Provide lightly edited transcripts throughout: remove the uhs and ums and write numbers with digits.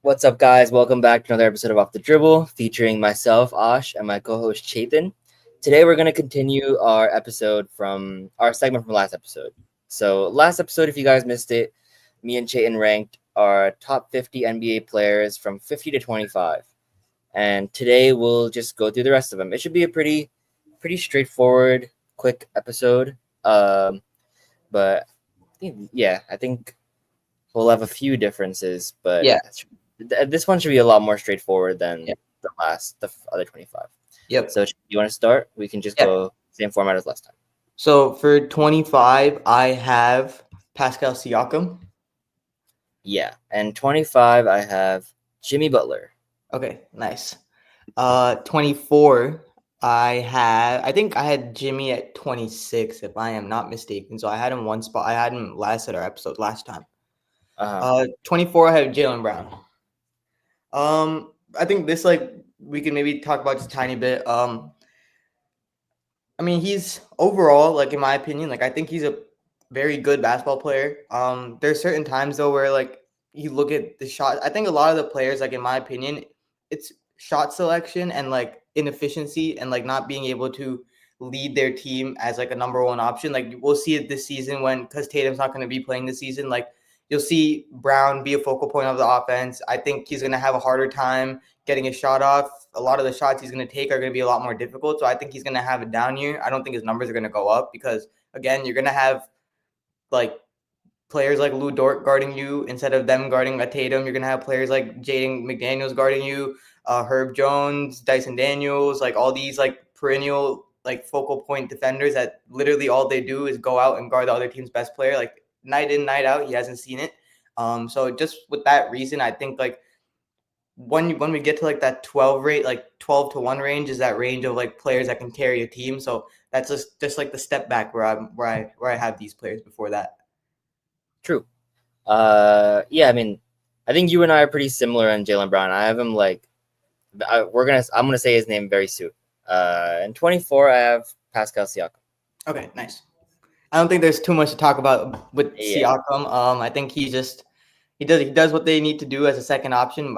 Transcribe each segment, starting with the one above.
What's up, guys? Welcome back to another episode of Off the Dribble, featuring myself, Ash, and my co-host Chetan. Today, we're going to continue our segment from last episode. So, last episode, if you guys missed it, me and Chetan ranked our top 50 NBA players from 50 to 25, and today we'll just go through the rest of them. It should be a pretty straightforward, quick episode. But yeah, I think we'll have a few differences, but Yeah. this one should be a lot more straightforward than Yeah. the other 25. Yep. So you want to start? We can just go same format as last time. So for 25, I have Pascal Siakam. Yeah, and 25, I have Jimmy Butler. Okay, nice. 24, I think I had Jimmy at 26, if I am not mistaken. So I had him one spot. I had him last at our episode last time. 24, I have Jaylen Brown. I think this we can maybe talk about just a tiny bit. I mean, he's overall, in my opinion, I think he's a very good basketball player. There's certain times though where you look at the shot. I think a lot of the players, in my opinion, it's shot selection and inefficiency and not being able to lead their team as a number one option. We'll see it this season because Tatum's not going to be playing this season. You'll see Brown be a focal point of the offense. I think he's going to have a harder time getting a shot off. A lot of the shots he's going to take are going to be a lot more difficult. So I think he's going to have a down year. I don't think his numbers are going to go up because, again, you're going to have players like Lou Dort guarding you instead of them guarding a Tatum. You're going to have players like Jaden McDaniels guarding you, Herb Jones, Dyson Daniels, all these perennial focal point defenders that literally all they do is go out and guard the other team's best player. Night in, night out, he hasn't seen it. So just with that reason, I think when we get to that 12 rate, 12 to 1 range is that range of players that can carry a team. So that's just the step back where I have these players before that. True. Yeah, I mean, I think you and I are pretty similar on Jaylen Brown. I have him I'm gonna say his name very soon. And 24, I have Pascal Siakam. Okay, nice. I don't think there's too much to talk about with Siakam. I think he does what they need to do as a second option.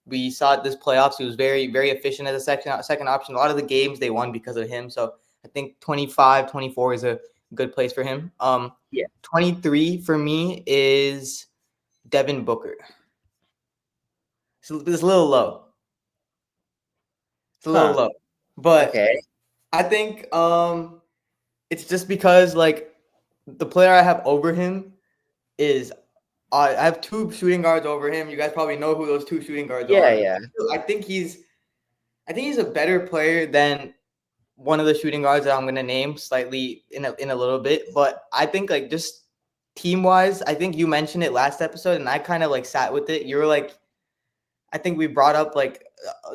We saw it this playoffs. He was very, very efficient as a second option. A lot of the games they won because of him. So I think 25, 24 is a good place for him. 23 for me is Devin Booker. So it's a little low. It's a little low. But okay. I think it's just because the player I have over him is I have two shooting guards over him. You guys probably know who those two shooting guards are. Yeah. I think he's a better player than one of the shooting guards that I'm going to name slightly in a little bit. But I think just team wise, I think you mentioned it last episode, and I kind of sat with it. You were I think we brought up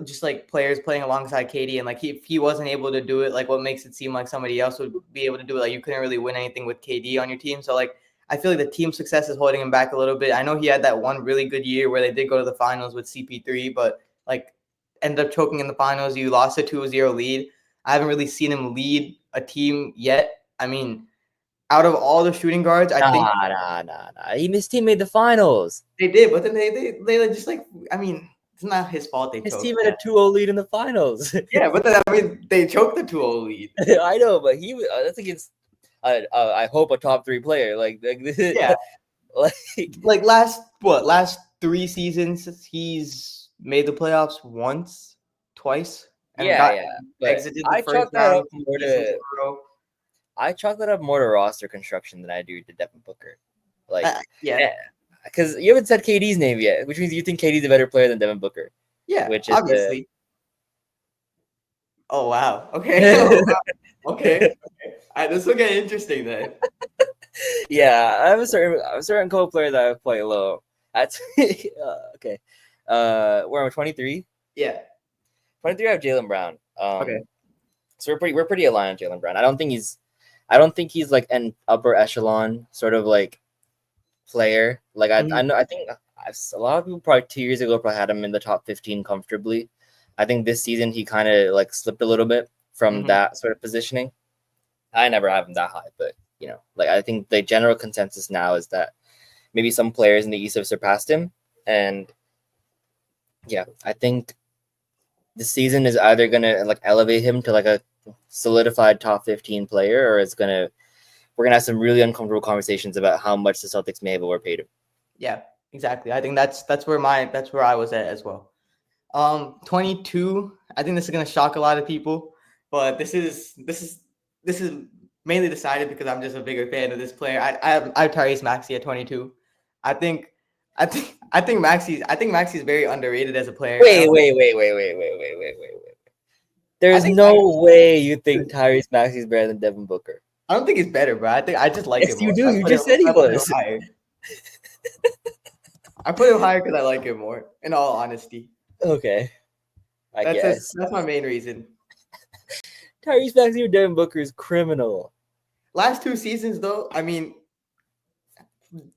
just players playing alongside KD, and if he wasn't able to do it, what makes it seem like somebody else would be able to do it. You couldn't really win anything with KD on your team. So I feel the team success is holding him back a little bit. I know he had that one really good year where they did go to the finals with CP3, but ended up choking in the finals. You lost a 2-0 lead. I haven't really seen him lead a team yet. I mean, out of all the shooting guards, I think His team made the finals. They did, but then they just I mean, it's not his fault. His team had a 2-0 lead in the finals. Yeah, but then they choked the 2-0 lead. I know, but that's against I hope a top 3 player. Yeah. last 3 seasons he's made the playoffs once, twice. And exited the first round. I chalk that up more to roster construction than I do to Devin Booker. Because you haven't said KD's name yet, which means you think KD's a better player than Devin Booker. Yeah, which is obviously. Oh wow. Okay. Okay. This will get interesting then. Yeah, I have a certain co-player that I play low. That's okay. Where am I? 23? Yeah. 23. I have Jaylen Brown. Okay. So we're pretty aligned on Jaylen Brown. I don't think he's an upper echelon sort of player. I think a lot of people probably 2 years ago probably had him in the top 15 comfortably. I think this season he kind of slipped a little bit from that sort of positioning. I never have him that high, but I think the general consensus now is that maybe some players in the East have surpassed him, and Yeah, I think the season is either gonna like elevate him to like a solidified top 15 player, or we're gonna have some really uncomfortable conversations about how much the Celtics may have overpaid him. Yeah, exactly. I think that's where I was at as well. 22. I think this is gonna shock a lot of people, but this is mainly decided because I'm just a bigger fan of this player. I have Tyrese Maxey at 22. I think I think Maxey's very underrated as a player. I Wait, don't wait, wait, wait, wait, wait, wait, wait, wait, wait. I There's think no way you think Tyrese Maxey is better than Devin Booker. I don't think he's better, bro. I just like Yes, him you more. do. You just said he I put him was. higher. I put him higher because I like him more. In all honesty, Okay, I guess. that's my main reason. Tyrese Maxey or Devin Booker is criminal. Last 2 seasons, though, I mean,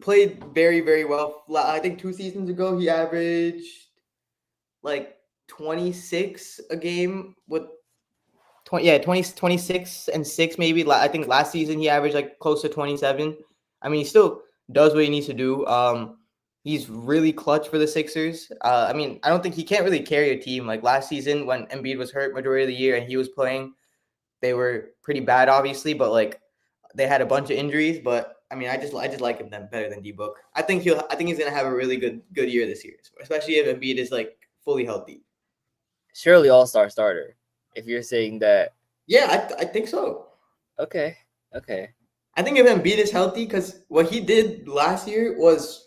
played very, very well. I think 2 seasons ago he averaged like 26 a game with 26 and 6 maybe. I think last season he averaged like close to 27. I mean, he still does what he needs to do. He's really clutch for the Sixers. I mean, I don't think he can't really carry a team. Like last season when Embiid was hurt majority of the year and he was playing, they were pretty bad, obviously, but like they had a bunch of injuries. But I mean, I just like him then better than D Book. I think he's gonna have a really good year this year, especially if Embiid is like fully healthy. Surely all-star starter. If you're saying that, Yeah, I think so. okay, okay. I think if Embiid is healthy, because what he did last year was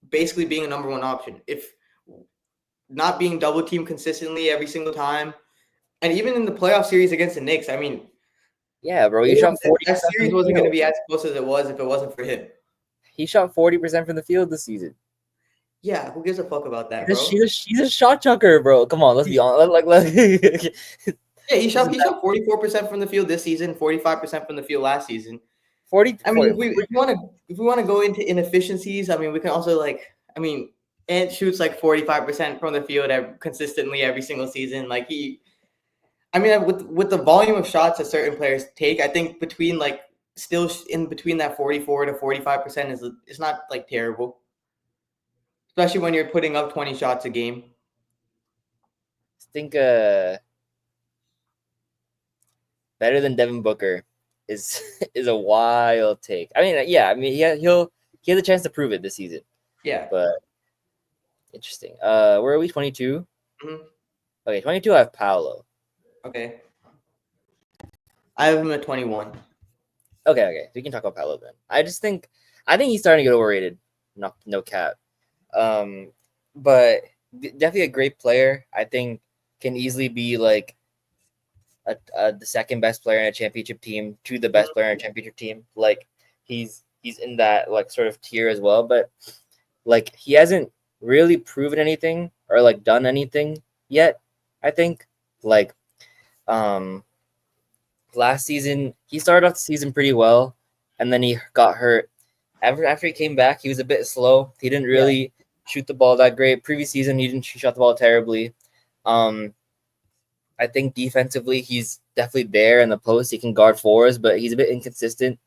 basically being a number one option. If not being double teamed consistently every single time, and even in the playoff series against the Knicks, I mean, Yeah, bro, he shot 40% that from series the wasn't going to field. be as close as it was if it wasn't for him. He shot 40% from the field this season. Yeah, who gives a fuck about that, bro? She's a shot chucker, bro. Come on, let's be honest. Yeah, he shot 44% from the field this season, 45% from the field last season. 40, I mean, 40. if we want to go into inefficiencies, I mean, we can also Ant shoots like 45% from the field consistently every single season. With the volume of shots that certain players take, I think between like still in between that 44 to 45% is not like terrible, especially when you're putting up 20 shots a game. I think better than Devin Booker is is a wild take. I mean, yeah, I mean he has a chance to prove it this season. Yeah. But interesting. Where are we? 22? Mm-hmm. Okay, 22 I have Paolo. Okay. I have him at 21. Okay. We can talk about Paolo then. I think he's starting to get overrated. No cap. But definitely a great player. I think can easily be like the second best player in a championship team to the best player in a championship team. Like he's in that like sort of tier as well. But like he hasn't really proven anything or like done anything yet. I think like last season he started off the season pretty well, and then he got hurt. After he came back, he was a bit slow. He didn't really shoot the ball that great. Previous season, he didn't shot the ball terribly. I think defensively, he's definitely there in the post. He can guard fours, but he's a bit inconsistent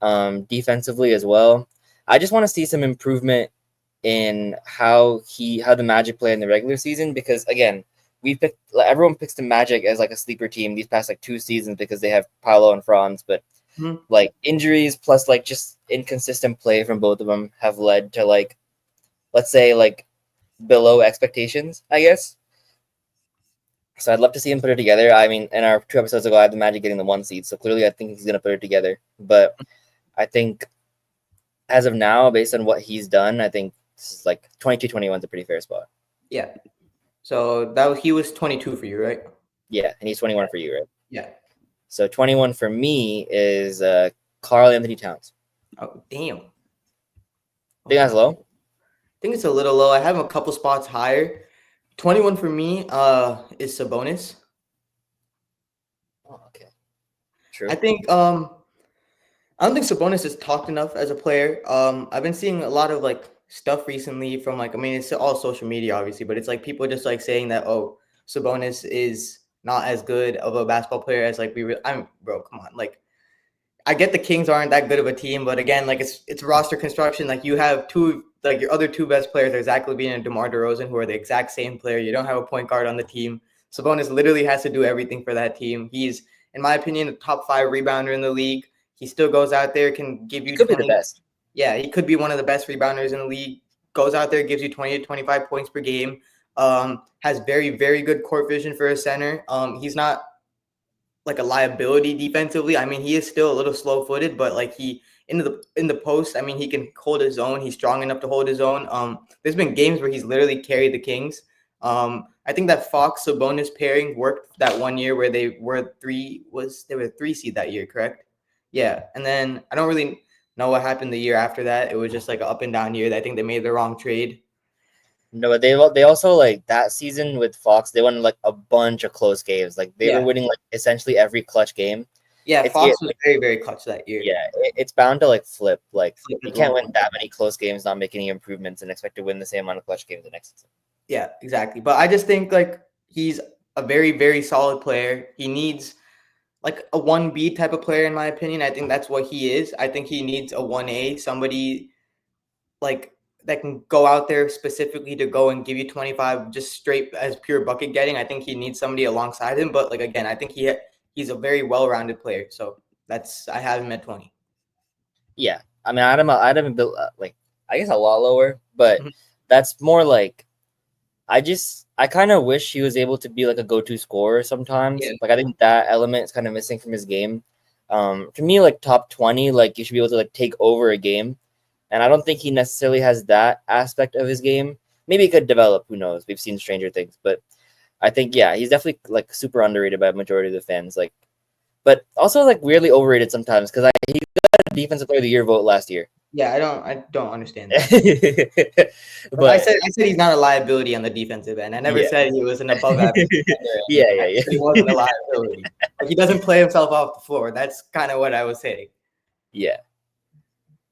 defensively as well. I just want to see some improvement in how the Magic play in the regular season, because again, everyone picks the Magic as like a sleeper team these past like 2 seasons because they have Paolo and Franz, but like injuries plus like just inconsistent play from both of them have led to like, let's say like below expectations, I guess. So I'd love to see him put it together. I mean, in our 2 episodes ago, I had the Magic getting the 1 seed, so clearly I think he's gonna put it together. But I think as of now, based on what he's done, I think this is like 22-21 is a pretty fair spot. Yeah. So he was 22 for you, right? Yeah, and he's 21 for you, right? Yeah. So 21 for me is Karl Anthony Towns. Oh, damn. Think that's low? I think it's a little low. I have him a couple spots higher. 21 for me is Sabonis. Oh, okay. True. I think I don't think Sabonis is talked enough as a player. I've been seeing a lot of like stuff recently from like, I mean, it's all social media obviously, but it's like people just like saying that, oh, Sabonis is not as good of a basketball player as like bro, come on. Like I get the Kings aren't that good of a team, but again, like it's roster construction. Like you have two, like your other two best players are Zach LaVine and DeMar DeRozan, who are the exact same player. You don't have a point guard on the team. Sabonis literally has to do everything for that team. He's, in my opinion, a top 5 rebounder in the league. He still goes out there, can give He you could be the 20. best. Yeah, he could be one of the best rebounders in the league. Goes out there, gives you 20 to 25 points per game. Has very, very good court vision for a center. He's not like a liability defensively. I mean, he is still a little slow-footed, but like he in the post, I mean, he can hold his own. He's strong enough to hold his own. There's been games where he's literally carried the Kings. I think that Fox Sabonis pairing worked that one year where they were 3 seed that year, correct? Yeah, and then I don't really know what happened the year after that. It was just like an up and down year. I think they made the wrong trade. No, but they also like that season with Fox. They won like a bunch of close games. Like they were winning like essentially every clutch game. Yeah, Fox was very, very clutch that year. Yeah, it's bound to like flip. Like you can't win that many close games, not make any improvements, and expect to win the same amount of clutch games the next season. Yeah, exactly. But I just think like he's a very, very solid player. He needs like a 1B type of player, in my opinion. I think that's what he is. I think he needs a 1A, somebody like that can go out there specifically to go and give you 25 just straight as pure bucket getting. I think he needs somebody alongside him. But like again, I think he's a very well-rounded player. So I have him at 20. Yeah, I mean, I'd have him built like I guess a lot lower, but Mhm. that's more like I kind of wish he was able to be like a go-to scorer sometimes. Yeah. Like I think that element is kind of missing from his game. To me, like top 20, like you should be able to like take over a game, and I don't think he necessarily has that aspect of his game. Maybe he could develop. Who knows? We've seen Stranger Things, but I think yeah, he's definitely like super underrated by a majority of the fans. Like, but also like weirdly overrated sometimes because he got a Defensive Player of the Year vote last year. Yeah, I don't understand that. But I said he's not a liability on the defensive end. I never said he was an above average defender. Yeah. He wasn't a liability. Like he doesn't play himself off the floor. That's kind of what I was saying. Yeah.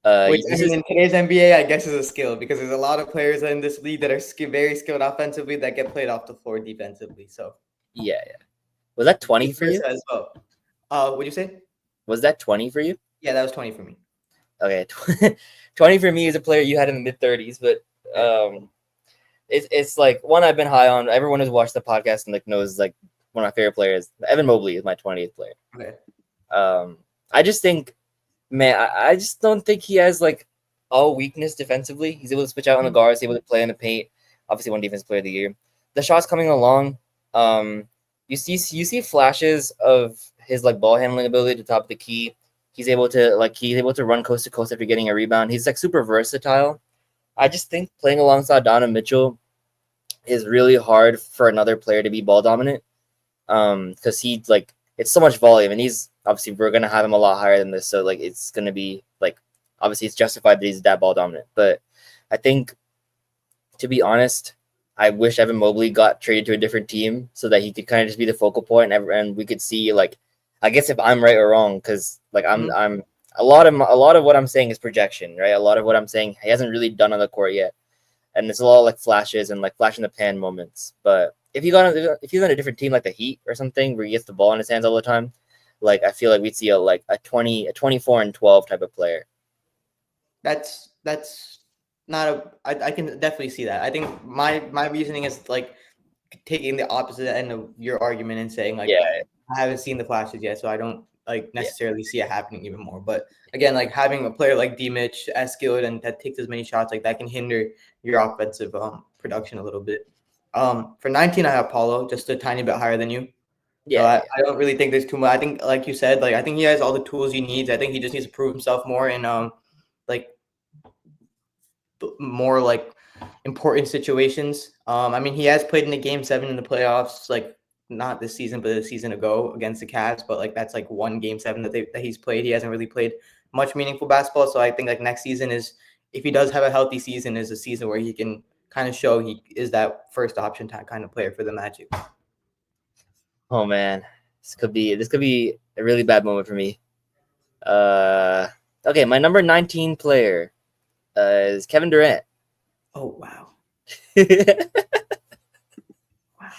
Which I mean, in today's NBA, I guess is a skill because there's a lot of players in this league that are very skilled offensively that get played off the floor defensively. So yeah. Was that 20 for you? As well. What'd you say? Was that 20 for you? Yeah, that was 20 for me. Okay, 20 for me is a player you had in the mid-30s, but it's like one I've been high on. Everyone who's watched the podcast and like knows like one of my favorite players. Evan Mobley is my 20th player. Okay. I just think, man, I just don't think he has like all weakness defensively. He's able to switch out on the guards, able to play in the paint. Obviously, one defensive player of the year. The shot's coming along. You see flashes of his like ball handling ability to top the key. He's able to run coast to coast after getting a rebound. He's like super versatile. I just think playing alongside Donovan Mitchell is really hard for another player to be ball dominant. Because he like it's so much volume, and he's obviously we're gonna have him a lot higher than this. So like it's gonna be like obviously it's justified that he's that ball dominant. But I think to be honest, I wish Evan Mobley got traded to a different team so that he could kind of just be the focal point, and we could see like I guess if I'm right or wrong, because like I'm a lot of what I'm saying is projection, right? A lot of what I'm saying he hasn't really done on the court yet, and there's a lot of like flashes and like flash in the pan moments. But if he's on a different team like the Heat or something where he gets the ball in his hands all the time, like I feel like we'd see a 24 and 12 type of player. That's not a. I can definitely see that. I think my reasoning is like taking the opposite end of your argument and saying like I haven't seen the flashes yet, so I don't like necessarily see it happening even more. But again, like having a player like D Mitch as skilled and that takes as many shots, like that can hinder your offensive production a little bit. For 19, I have Paulo, just a tiny bit higher than you. So I don't really think there's too much. I think, like you said, like I think he has all the tools he needs. I think he just needs to prove himself more in like more like important situations. I mean, he has played in the Game 7 in the playoffs, like not this season, but a season ago against the Cavs. But like that's like one Game 7 that he's played. He hasn't really played much meaningful basketball. So I think like next season is, if he does have a healthy season, is a season where he can kind of show he is that first option kind of player for the Magic. Oh man, this could be a really bad moment for me. Okay, my number 19 player is Kevin Durant. Oh wow. Wow.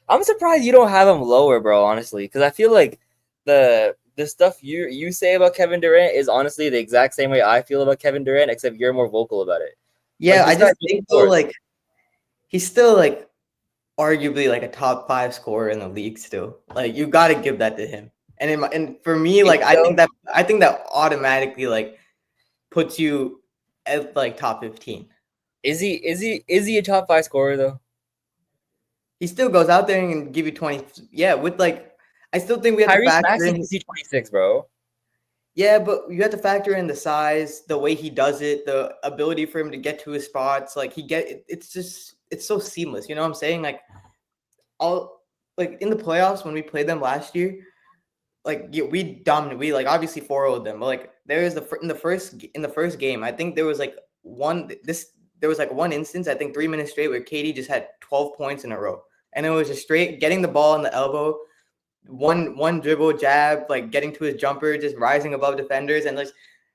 I'm surprised you don't have him lower, bro, honestly, because I feel like the the stuff you say about Kevin Durant is honestly the exact same way I feel about Kevin Durant, except you're more vocal about it. Yeah, I this guy just just think though, scores. like he's still like arguably like a top 5 scorer in the league still. Like you got to give that to him. And for me, like I think that automatically like puts you at like top 15. Is he a top 5 scorer though? He still goes out there and give you 20. Yeah, with like I still think we have to Tyrese factor Maxey in. gives you 26, bro. Yeah, but you have to factor in the size, the way he does it, the ability for him to get to his spots. Like it's just it's so seamless. You know what I'm saying? Like all like in the playoffs when we played them last year, like we dominated. We like obviously 4-0'd them, but like there is in the first game, I think there was like one instance, I think 3 minutes straight where Katie just had 12 points in a row, and it was just straight getting the ball in the elbow, one dribble jab, like getting to his jumper, just rising above defenders, and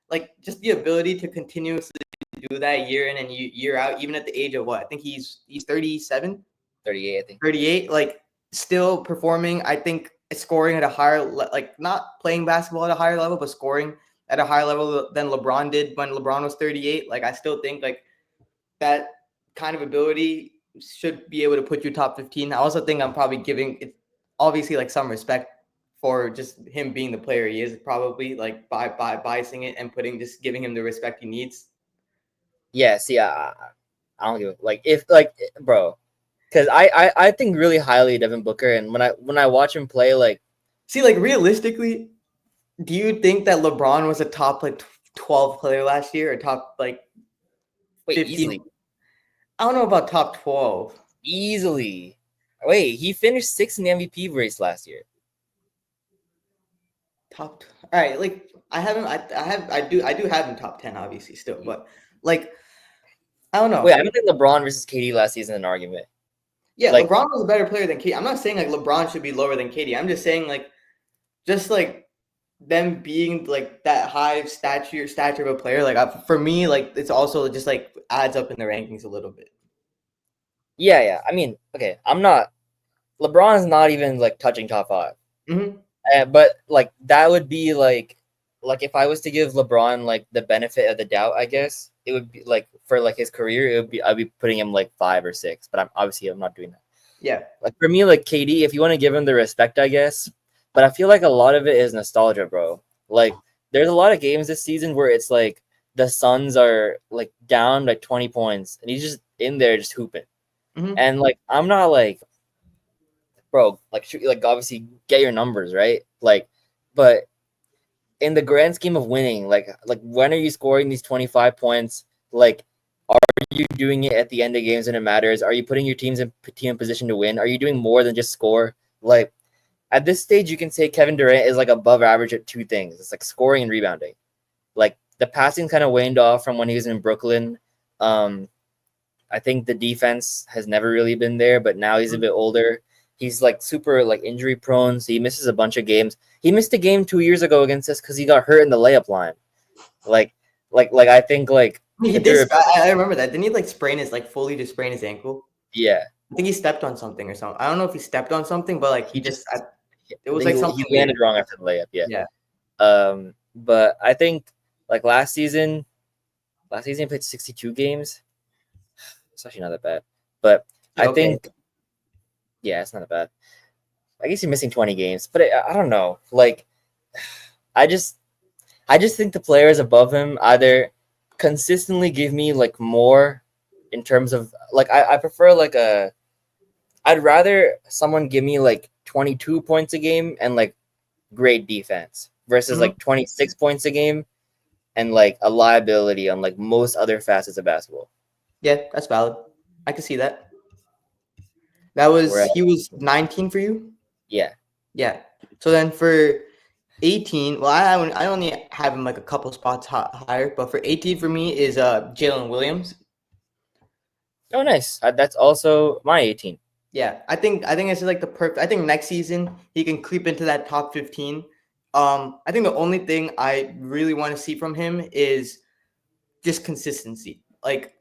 like just the ability to continuously do that year in and year out, even at the age of what I think he's 37, 38, I think. 38, like still performing. I think scoring at a higher, like not playing basketball at a higher level, but scoring at a higher level than LeBron did when LeBron was 38. Like I still think like that kind of ability should be able to put you top 15. I also think I'm probably giving it obviously like some respect for just him being the player he is, probably like by biasing it and giving him the respect he needs. Yeah, see, I don't give like if like bro, because I think really highly of Devin Booker, and when I watch him play, like see, like realistically, do you think that LeBron was a top like 12 player last year or top like wait, 15? I don't know about top 12. easily. Wait, he finished 6th in the MVP race last year. All right, like I do have him top 10 obviously still, but like I don't know. Wait, I don't think LeBron versus KD last season is an argument. Yeah, Like, LeBron was a better player than KD. I'm not saying like LeBron should be lower than KD. I'm just saying like just like them being like that high stature of a player. Like for me, like it's also just like adds up in the rankings a little bit. yeah. I mean, okay, I'm not. LeBron's not even like touching top 5. Mm-hmm. But like that would be like if I was to give LeBron like the benefit of the doubt, I guess it would be like for like his career, it would be I'd be putting him like 5 or 6. But I'm not doing that. Yeah. Like for me, like KD, if you want to give him the respect, I guess. But I feel like a lot of it is nostalgia, bro. Like there's a lot of games this season where it's like the Suns are like down like 20 points and he's just in there just hooping. Mm-hmm. And like I'm not like, bro, like obviously get your numbers right, like, but in the grand scheme of winning, like when are you scoring these 25 points? Like, are you doing it at the end of games when it matters? Are you putting your team in position to win? Are you doing more than just score? Like at this stage, you can say Kevin Durant is like above average at 2 things. It's like scoring and rebounding. Like the passing kind of waned off from when he was in Brooklyn. I think the defense has never really been there, but now he's a bit older. He's like super like injury prone, so he misses a bunch of games. He missed a game 2 years ago against us because he got hurt in the layup line. Like I think like He did. I remember that. Didn't he like fully just sprain his ankle? Yeah. I think he stepped on something or something. I don't know if he stepped on something, but like it was like something he landed wrong after the layup. Yeah. Yeah. But I think like last season he played 62 games. It's actually not that bad. But I think yeah, it's not that bad. I guess you're missing 20 games, but I don't know. Like, I just think the players above him either consistently give me like more in terms of like I prefer like I'd rather someone give me like 22 points a game and like great defense versus like 26 points a game and like a liability on like most other facets of basketball. Yeah, that's valid. I can see that. He was 19 for you? Yeah. Yeah. So then for 18, well, I only have him like a couple spots higher, but for 18 for me is Jalen Williams. Oh, nice. That's also my 18. Yeah, I think it's like the perfect. I think next season he can creep into that top 15. I think the only thing I really want to see from him is just consistency. Like,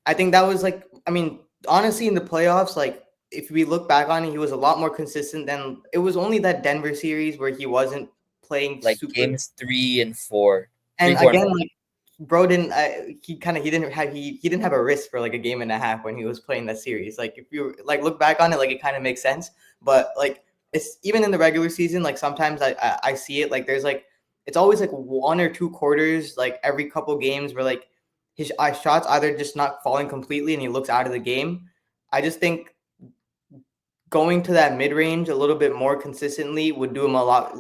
I think that was like, I mean, honestly, in the playoffs, like if we look back on it, he was a lot more consistent than it was only that Denver series where he wasn't playing like super. games 3 and 4. And 3, 4, and again, 5. like bro didn't he didn't have a wrist for like a game and a half when he was playing that series. Like if you like look back on it, like it kind of makes sense. But like it's even in the regular season, like sometimes I see it like there's like it's always like 1 or 2 quarters, like every couple games where like his shots either just not falling completely and he looks out of the game. I just think going to that mid range a little bit more consistently would do him a lot,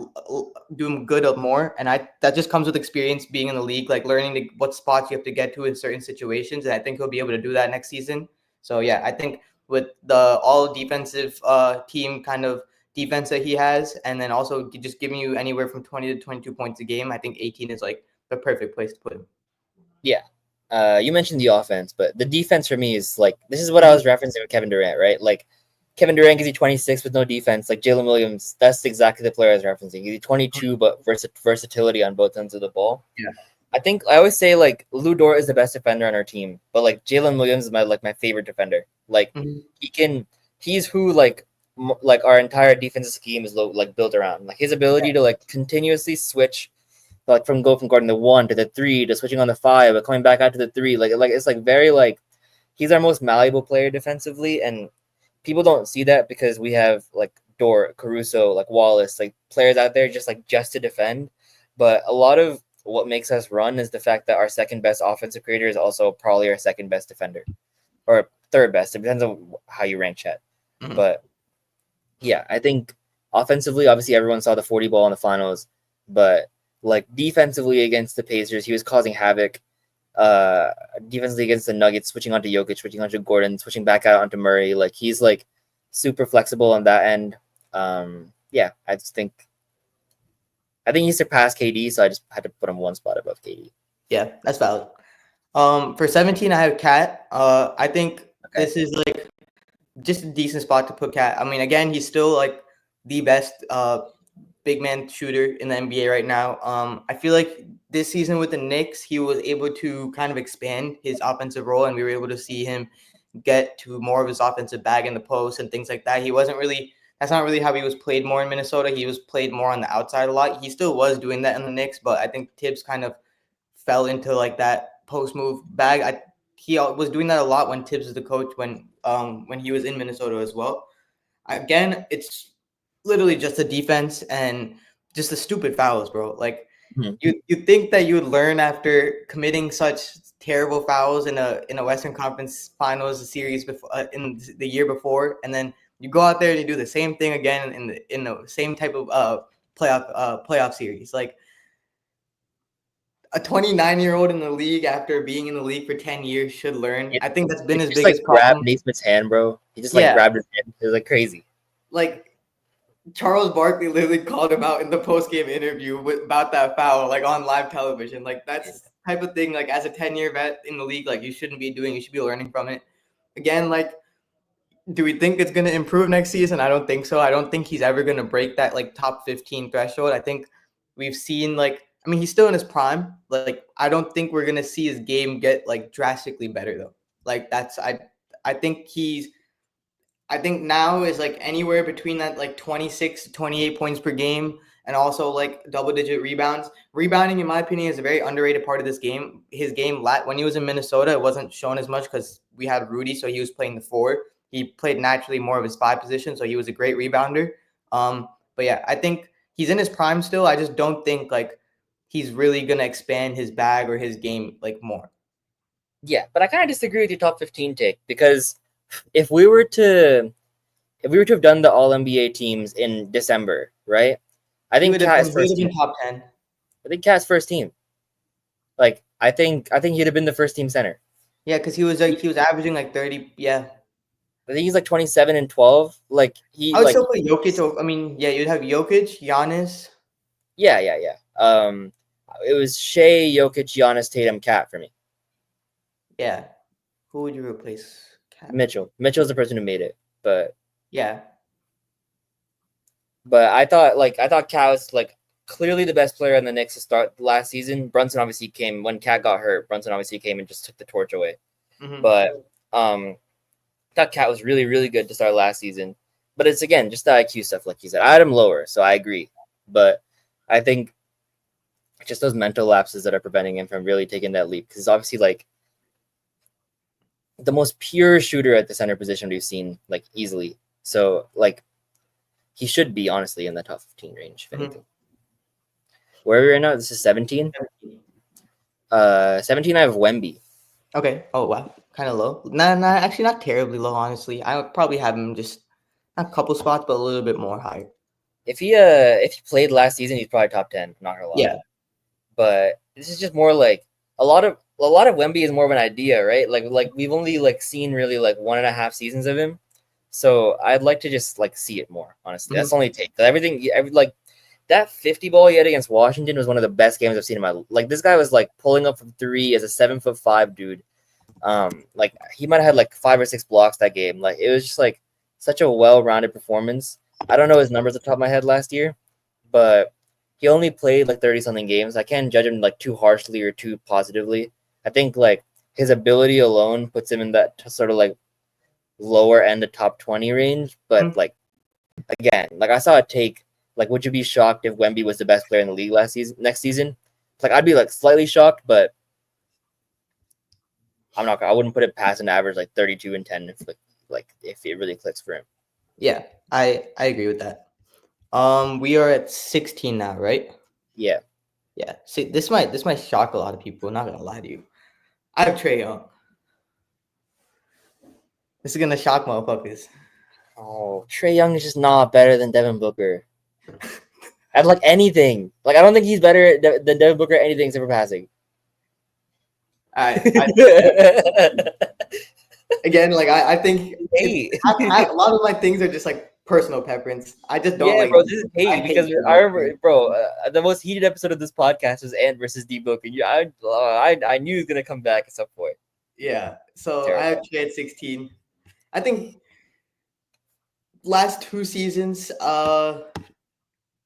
do him good up more. And that just comes with experience being in the league, like learning what spots you have to get to in certain situations. And I think he'll be able to do that next season. So yeah, I think with the all defensive team kind of defense that he has, and then also just giving you anywhere from 20 to 22 points a game, I think 18 is like the perfect place to put him. Yeah. You mentioned the offense, but the defense for me is like this is what I was referencing with Kevin Durant, right? Like Kevin Durant gives you 26 with no defense. Like Jalen Williams, that's exactly the player I was referencing. He gives you 22, but versatility on both ends of the ball. Yeah. I think I always say like Lou Dort is the best defender on our team, but like Jalen Williams is my favorite defender. Like he's who like our entire defensive scheme is like built around. Like his ability to like continuously switch, like from guarding the 1 to the 3 to switching on the 5, but coming back out to the 3. Like it's like very like he's our most malleable player defensively, and people don't see that because we have like Dort, Caruso, like Wallace, like players out there just to defend. But a lot of what makes us run is the fact that our second best offensive creator is also probably our second best defender or third best. It depends on how you rank Chet. But yeah, I think offensively, obviously everyone saw the 40 ball in the finals, but like defensively against the Pacers, he was causing havoc. Defensively against the Nuggets, switching onto Jokic, switching onto Gordon, switching back out onto Murray. Like he's like super flexible on that end. Yeah, I think he surpassed KD, so I just had to put him one spot above KD. Yeah, that's valid. For 17, I have Cat. I think this is like just a decent spot to put Cat. I mean, again, he's still like the best big man shooter in the NBA right now. I feel like this season with the Knicks, he was able to kind of expand his offensive role, and we were able to see him get to more of his offensive bag in the post and things like that. That's not really how he was played more in Minnesota. He was played more on the outside a lot. He still was doing that in the Knicks, but I think Tibbs kind of fell into like that post move bag. He was doing that a lot when Tibbs was the coach when he was in Minnesota as well. Again, it's literally just the defense and just the stupid fouls, bro. Like you think that you would learn after committing such terrible fouls in a Western Conference Finals series before in the year before, and then you go out there and you do the same thing again in the same type of playoff series. Like a 29-year-old in the league after being in the league for 10 years should learn. Yeah. I think that's been his just biggest like grabbed problem. Naismith's hand, bro. He just like grabbed his hand. It was like crazy. Like Charles Barkley literally called him out in the post-game interview about that foul, like on live television. Like that's the type of thing, like as a 10-year vet in the league, like you shouldn't be doing. You should be learning from it. Again, like, do we think it's going to improve next season? I don't think so. I don't think he's ever going to break that like top 15 threshold. I think we've seen I mean, he's still in his prime. Like, I don't think we're going to see his game get like drastically better though. Like I think now is like anywhere between that like 26 to 28 points per game and also like double-digit rebounds. Rebounding, in my opinion, is a very underrated part of this game. His game, when he was in Minnesota, it wasn't shown as much because we had Rudy, so he was playing the 4. He played naturally more of his 5 position, so he was a great rebounder. But yeah, I think he's in his prime still. I just don't think like he's really going to expand his bag or his game like more. Yeah, but I kind of disagree with your top 15 take because if we were to have done the All NBA teams in December, right? I think Cat's first team. Top 10. I think Cat's first team. Like I think he'd have been the first team center. Yeah, because he was averaging like 30. Yeah. I think he's like 27 and 12. Like I would still put Jokic. I mean, yeah, you'd have Jokic, Giannis. Yeah. It was Shea, Jokic, Giannis, Tatum, Cat for me. Yeah. Who would you replace? Cat? Mitchell. Mitchell's the person who made it, but yeah. But I thought Cat was like clearly the best player in the Knicks to start last season. Brunson obviously came when Cat got hurt. Brunson obviously came and just took the torch away. But I thought Cat was really, really good to start last season. But it's again just the IQ stuff, like you said. I had him lower, so I agree. But I think just those mental lapses that are preventing him from really taking that leap. Because obviously, like, the most pure shooter at the center position we've seen, like, easily. So, like, he should be, honestly, in the top 15 range, if anything. Where are we right now? This is 17? 17, I have Wemby. Okay. Oh, wow. Kind of low. Nah, actually not terribly low, honestly. I would probably have him just a couple spots, but a little bit more higher. If he played last season, he's probably top 10, not gonna lie. Yeah. But this is just more like a lot of Wemby is more of an idea, right? Like we've only like seen really like 1.5 seasons of him. So I'd like to just like see it more, honestly. That's the only take. Like that 50 ball he had against Washington was one of the best games I've seen in my like. This guy was like pulling up from three as a 7'5" dude. Like he might have had like 5 or 6 blocks that game. Like it was just like such a well-rounded performance. I don't know his numbers off the top of my head last year, but he only played like 30 something games. I can't judge him like too harshly or too positively. I think like his ability alone puts him in that sort of like lower end of top 20 range. But like again, like I saw a take like, would you be shocked if Wemby was the best player in the league next season? Like I'd be like slightly shocked, but I wouldn't put it past an average like 32 and 10 if it really clicks for him. Yeah, I agree with that. We are at 16 now, right? Yeah. Yeah. See, this might shock a lot of people. Not gonna lie to you. I have Trae Young. This is gonna shock motherfuckers. Oh, Trae Young is just not better than Devin Booker. At like anything. Like I don't think he's better than Devin Booker at anything except for passing. Again, like I think Hey. a lot of my things are just like personal preference. I just don't like. Bro, this is hate I because hate I remember, bro, the most heated episode of this podcast was Ant versus D Book, and I knew he was gonna come back at some point. Yeah. So Terrible. I have Trae at 16. I think last 2 seasons,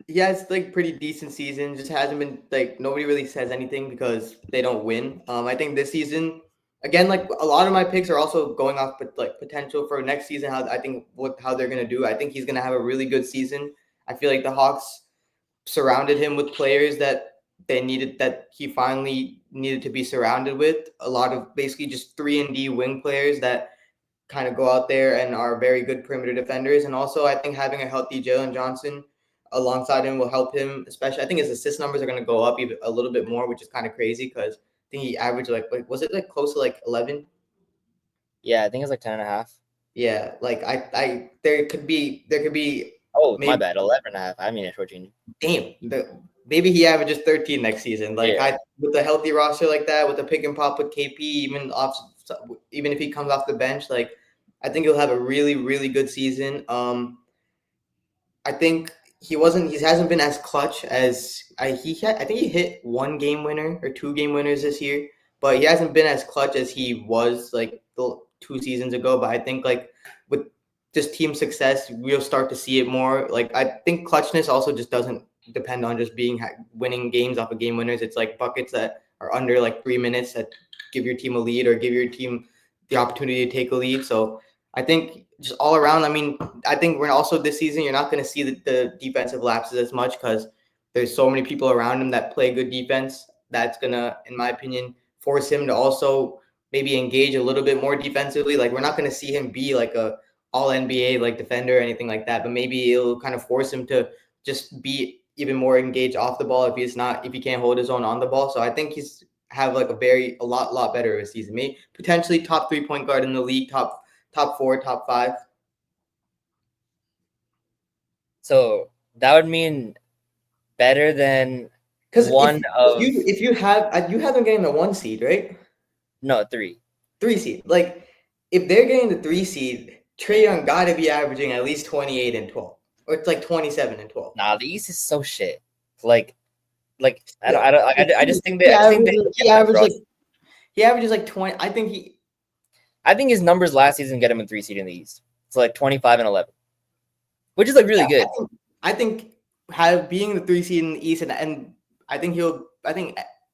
yeah, it's like pretty decent season. Just hasn't been like nobody really says anything because they don't win. I think this season, again, like a lot of my picks are also going off with like potential for next season. How they're gonna do. I think he's gonna have a really good season. I feel like the Hawks surrounded him with players that he finally needed to be surrounded with. A lot of basically just 3-and-D wing players that kind of go out there and are very good perimeter defenders. And also, I think having a healthy Jalen Johnson alongside him will help him, especially. I think his assist numbers are going to go up even a little bit more, which is kind of crazy because I think he averaged like was it like close to like 11? Yeah, I think it's like 10.5. Yeah, like I there could be Oh, maybe, my bad, 11.5. I mean, it's shortchanging. damn, maybe he averages 13 next season. Like Yeah. with a healthy roster like that, with a pick and pop with KP, even if he comes off the bench, like I think he'll have a really really good season. I think he hasn't been as clutch as I think he hit 1 game winner or 2 game winners this year, but he hasn't been as clutch as he was like the 2 seasons ago. But I think like with just team success, we'll start to see it more. Like I think clutchness also just doesn't depend on just winning games off of game winners. It's like buckets that are under like 3 minutes that give your team a lead or give your team the opportunity to take a lead. So I think just all around, I mean, I think we're also this season, you're not going to see the defensive lapses as much because there's so many people around him that play good defense. That's going to, in my opinion, force him to also maybe engage a little bit more defensively. Like, we're not going to see him be like a all NBA like defender or anything like that, but maybe it'll kind of force him to just be even more engaged off the ball if he can't hold his own on the ball. So I think he's have like a lot better of a season. Maybe potentially top 3-point guard in the league, top 4, top 5. So that would mean better than Because one of if you have them getting the 1 seed, right? no 3. 3 seed. Like if they're getting the 3 seed, Trae Young got to be averaging at least 28 and 12, or it's like 27 and 12. Nah, the East is so shit. Like Yeah. I just think they He averages like 20. I think his numbers last season get him a 3 seed in the East. So like 25 and 11, which is like really good. I think being the 3 seed in the East, and I think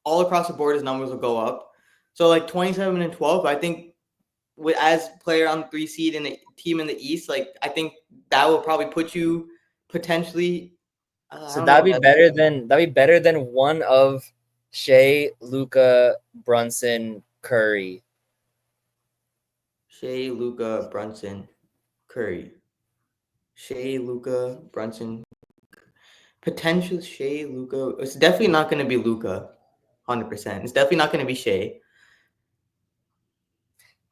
all across the board his numbers will go up. So like 27 and 12, I think as player on the 3 seed in the team in the East, like I think that will probably put you potentially I So don't know. that'd be better than one of Shea, Luca, Brunson, Curry. Shea, Luca, Brunson, Curry. Shea, Luca, Brunson. Potential Shea, Luca. It's definitely not going to be Luca. 100%. It's definitely not going to be Shea.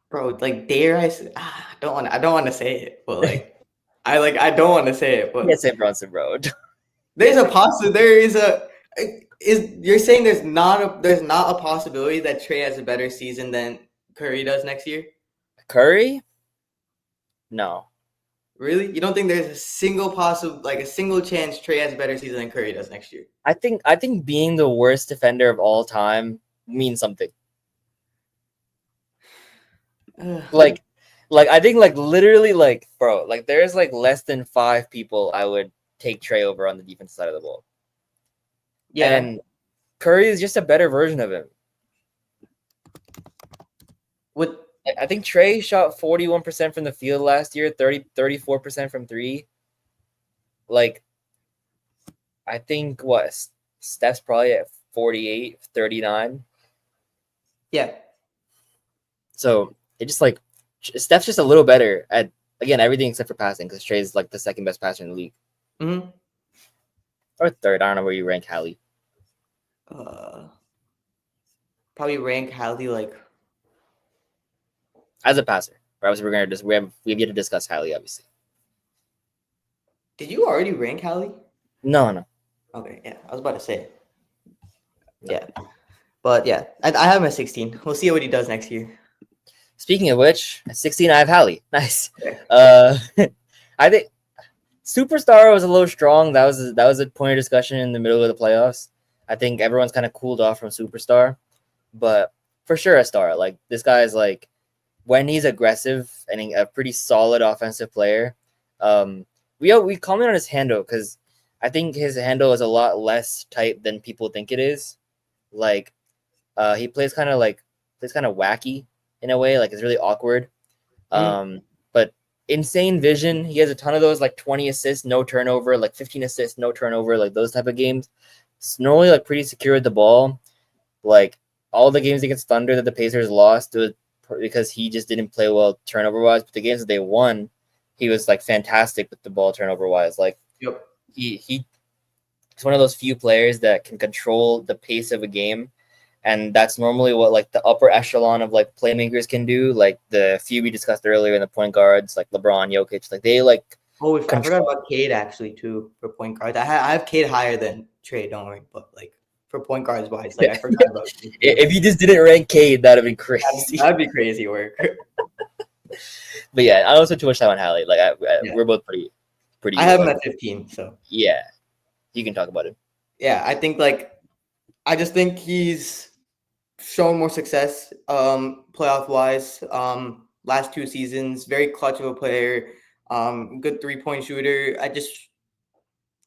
Bro, like dare I say, I don't want to say it, but I don't want to say it, You can't but say Brunson, bro. there's a possibility. There is you're saying there's not a possibility that Trey has a better season than Curry does next year? Curry? No. Really? You don't think there's a single chance Trey has a better season than Curry does next year? I think being the worst defender of all time means something. Like I think like literally like bro, like there's like less than 5 people I would take Trey over on the defense side of the ball. Yeah. And Curry is just a better version of him. With I think Trey shot 41% from the field last year, 34% from three. Like, I think what Steph's probably at 48, 39. yeah. So it just like Steph's just a little better at again everything except for passing because Trey's like the second best passer in the league. Mm-hmm. Or third. I don't know where you rank Hallie. Probably rank Hallie like. As a passer. Obviously, we have yet to discuss Hallie, obviously. Did you already rank Hallie? No. Okay, yeah. I was about to say. No. Yeah. But yeah, I have him at 16. We'll see what he does next year. Speaking of which, at 16, I have Hallie. Nice. Okay. I think Superstar was a little strong. That was a point of discussion in the middle of the playoffs. I think everyone's kind of cooled off from Superstar, but for sure a star. Like this guy is like when he's aggressive and a pretty solid offensive player. We comment on his handle because I think his handle is a lot less tight than people think it is. Like he plays kind of wacky in a way. Like it's really awkward. But insane vision. He has a ton of those like 20 assists, no turnover, like 15 assists, no turnover, like those type of games. It's normally like pretty secure with the ball. Like all the games against Thunder that the Pacers lost, it was because he just didn't play well turnover wise. But the games that they won, he was like fantastic with the ball turnover wise. Like Yep. he's one of those few players that can control the pace of a game. And that's normally what like the upper echelon of like playmakers can do. Like the few we discussed earlier in the point guards, like LeBron, Jokic, like they like. Oh, I forgot about Cade actually too for point guards. I have Cade higher than Trey, don't worry, but like for point guards wise, like I forgot about. If you just didn't rank Cade, that'd have been crazy. That'd be crazy work. But yeah, I don't spend too much time on Hallie. Like we're both pretty. I have him at 15, so yeah, you can talk about it. Yeah, I just think he's shown more success playoff wise. Last 2 seasons, very clutch of a player, good 3-point shooter. I just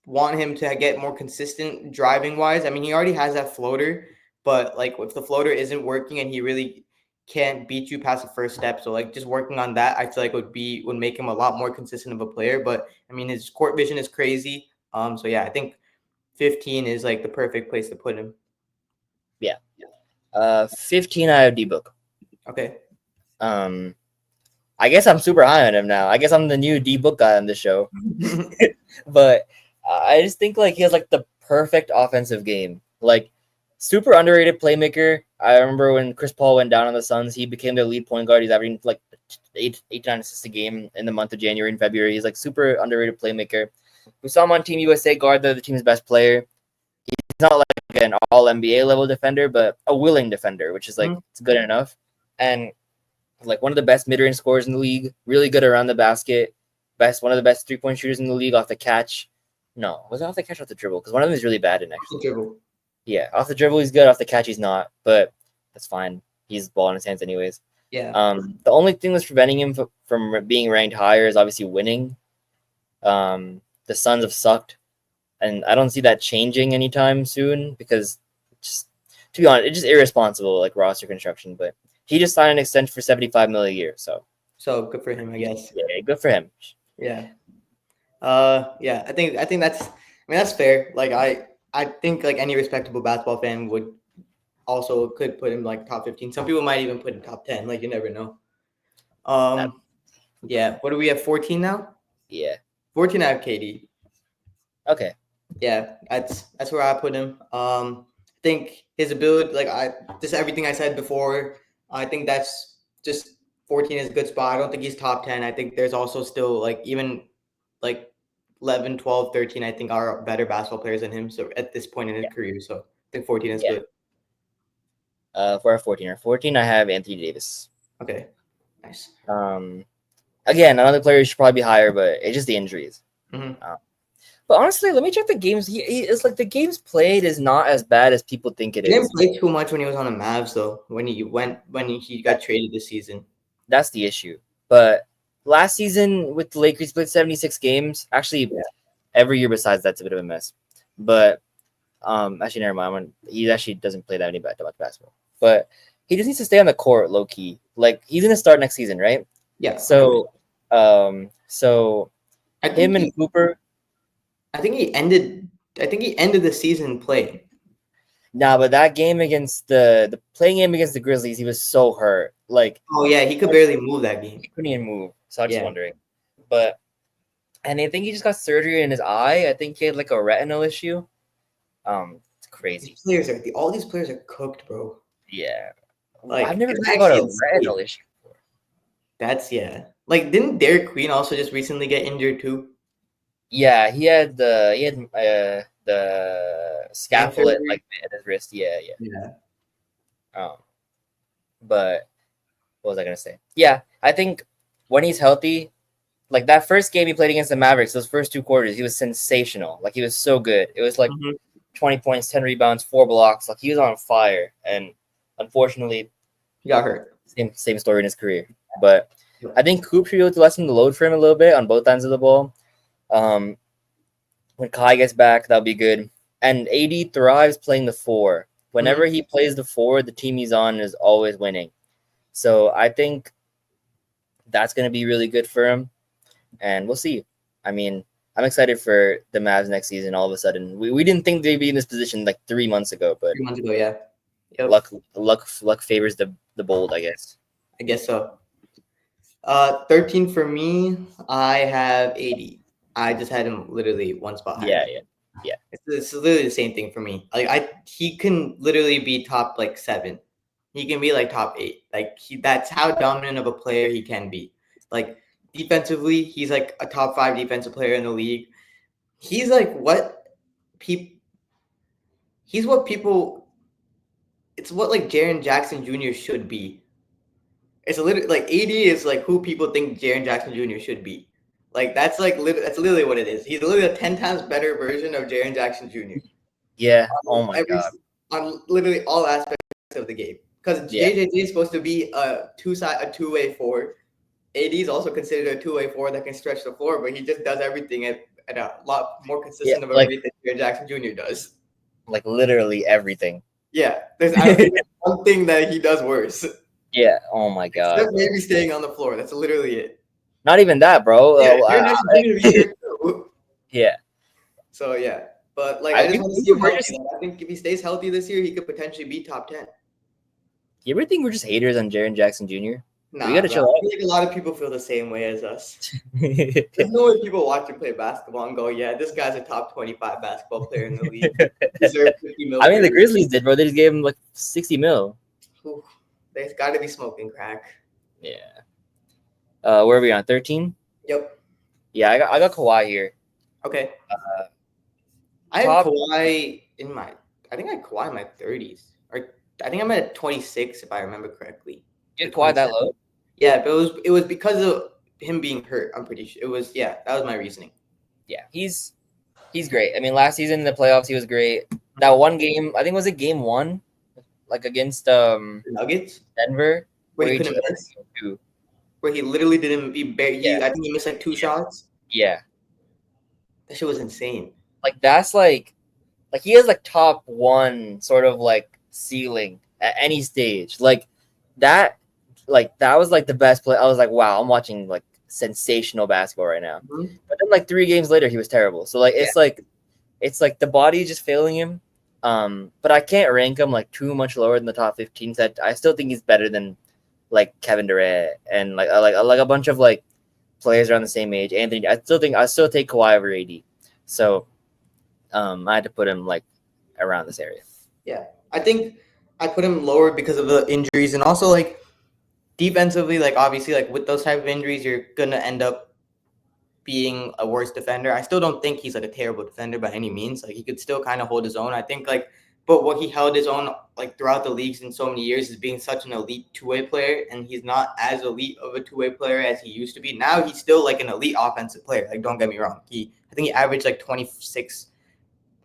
want him to get more consistent driving wise. I mean, he already has that floater, but like if the floater isn't working and he really can't beat you past the first step, so like just working on that, I feel like would make him a lot more consistent of a player. But I mean, his court vision is crazy. So yeah, I think 15 is like the perfect place to put him. Yeah. 15 I have D-Book. Okay. I guess I'm super high on him now. I guess I'm the new D-Book guy on this show. But I just think like he has like the perfect offensive game. Like super underrated playmaker. I remember when Chris Paul went down on the Suns, he became their lead point guard. He's averaging like 8 to 9 assists a game in the month of January and February. He's like super underrated playmaker. We saw him on Team USA guard the team's best player. He's not like an all NBA level defender, but a willing defender, which is like it's good enough. And like one of the best mid-range scorers in the league, really good around the basket, one of the best 3-point shooters in the league off the catch. No, was it off the catch or off the dribble? Because one of them is really bad in actually. Dribble. Yeah, off the dribble he's good, off the catch he's not, but that's fine. He's ball in his hands anyways. Yeah. The only thing that's preventing him from being ranked higher is obviously winning. The Suns have sucked, and I don't see that changing anytime soon because just to be honest, it's just irresponsible like roster construction. But he just signed an extension for $75 million a year, so Good for him, I guess. Yeah, good for him. Yeah. Yeah. I think mean, that's fair. Like I think like any respectable basketball fan would also could put him like top 15. Some people might even put him top 10. Like you never know. That, Yeah. What do we have? 14 now. yeah. 14. I have KD. Okay. Yeah, that's where I put him. I think his ability, like I just everything I said before. I think that's just 14 is a good spot. I don't think he's top 10. I think there's also still like even like 11, 12, 13, I think are better basketball players than him. So at this point in his Yeah. career, so I think 14 is Yeah. good. For our 14, I have Anthony Davis. Okay, nice. Again, another player should probably be higher, but it's just the injuries. Mm-hmm. But honestly, let me check the games. It's like the games played is not as bad as people think it He didn't is. play too much when he was on the Mavs, though. When he got traded this season. That's the issue. But last season with the Lakers, he played 76 games. Actually, every year besides that's a bit of a mess. But actually, never mind. He actually doesn't play that much basketball. But he just needs to stay on the court, low key. Like he's gonna start next season, right? Yeah. So, so I him think and Cooper. I think he ended the season playing. Nah, but that game against the playing game against the Grizzlies, he was so hurt. Like, Oh yeah, he could barely move that game. he couldn't even move. So I'm just Yeah. wondering. But and I think he just got surgery in his eye. I think he had like a retinal issue. It's crazy. All these players are cooked, bro. Yeah. Like, I've never it's heard about a actually insane. retinal issue before. That's Like, didn't Derek Queen also just recently get injured too? Yeah, he had the scapula like at his wrist. Yeah. But what was I gonna say? Yeah, I think when he's healthy, like that first game he played against the Mavericks, those first 2 quarters, he was sensational. Like he was so good. It was like 20 points, 10 rebounds, 4 blocks. Like he was on fire. And unfortunately, he got hurt. Same story in his career. But I think Coop should be able to lessen the load for him a little bit on both ends of the ball. When Kai gets back, that'll be good. And AD thrives playing the 4. Whenever he plays the 4, the team he's on is always winning. So I think that's going to be really good for him. And we'll see. I mean, I'm excited for the Mavs next season. All of a sudden, we didn't think they'd be in this position like 3 months ago, but 3 months ago, yeah. Yep. Luck favors the bold, I guess. I guess so. 13 for me. I have 80. I just had him literally one spot higher. Yeah. It's literally the same thing for me. Like he can literally be top like 7. He can be like top 8. Like that's how dominant of a player he can be. Like defensively, he's like a top 5 defensive player in the league. He's like it's what like Jaren Jackson Jr. should be. It's a little like AD is like who people think Jaren Jackson Jr. should be. Like that's literally what it is. He's literally a 10 times better version of Jaren Jackson Jr. Yeah. Oh my god. On literally all aspects of the game. Because JJJ is supposed to be a two-way 4. AD is also considered a two-way 4 that can stretch the floor, but he just does everything at a lot more consistent of a rate than Jaren Jackson Jr. does. Like literally everything. Yeah, there's one thing that he does worse. Yeah. Oh my god. Except maybe staying on the floor. That's literally it. Not even that, bro. Yeah. So yeah, but like I just want to see him healthy. I think if he stays healthy this year, he could potentially be top 10. You ever think we're just haters on Jaren Jackson Jr.? Nah, we gotta chill out. I feel like a lot of people feel the same way as us. There's no way people watch him play basketball and go, "Yeah, this guy's a top 25 basketball player in the league. Deserves 50 mil." I mean, the Grizzlies did, bro. They just gave him like 60 mil. Ooh, they've got to be smoking crack. Yeah. Where are we on 13? Yep. Yeah, I got Kawhi here. Okay. I have Kawhi in my. I think I had Kawhi in my 30s, or I think I'm at 26 if I remember correctly. You had Kawhi that low? Yeah, but it was because of him being hurt. I'm pretty sure it was. Yeah, that was my reasoning. Yeah, he's great. I mean, last season in the playoffs, he was great. That one game, I think was it game 1, like against the Nuggets, Denver, where he couldn't miss. Where he literally didn't. I think he missed like 2 shots. Yeah, that shit was insane. Like that's like he has like top 1 sort of like ceiling at any stage. Like that was like the best play. I was like, wow, I'm watching like sensational basketball right now. Mm-hmm. But then like 3 games later, he was terrible. So like it's like it's like the body is just failing him. But I can't rank him like too much lower than the top 15. So I still think he's better than like Kevin Durant and like a bunch of like players around the same age. Anthony, I still take Kawhi over AD. So I had to put him like around this area. Yeah, I think I put him lower because of the injuries and also like defensively, like obviously like with those type of injuries, you're gonna end up being a worse defender. I still don't think he's like a terrible defender by any means. Like he could still kind of hold his own. I think like, but what he held his own like throughout the leagues in so many years is being such an elite two-way player, and he's not as elite of a two-way player as he used to be. Now he's still like an elite offensive player. Like don't get me wrong, I think he averaged like 26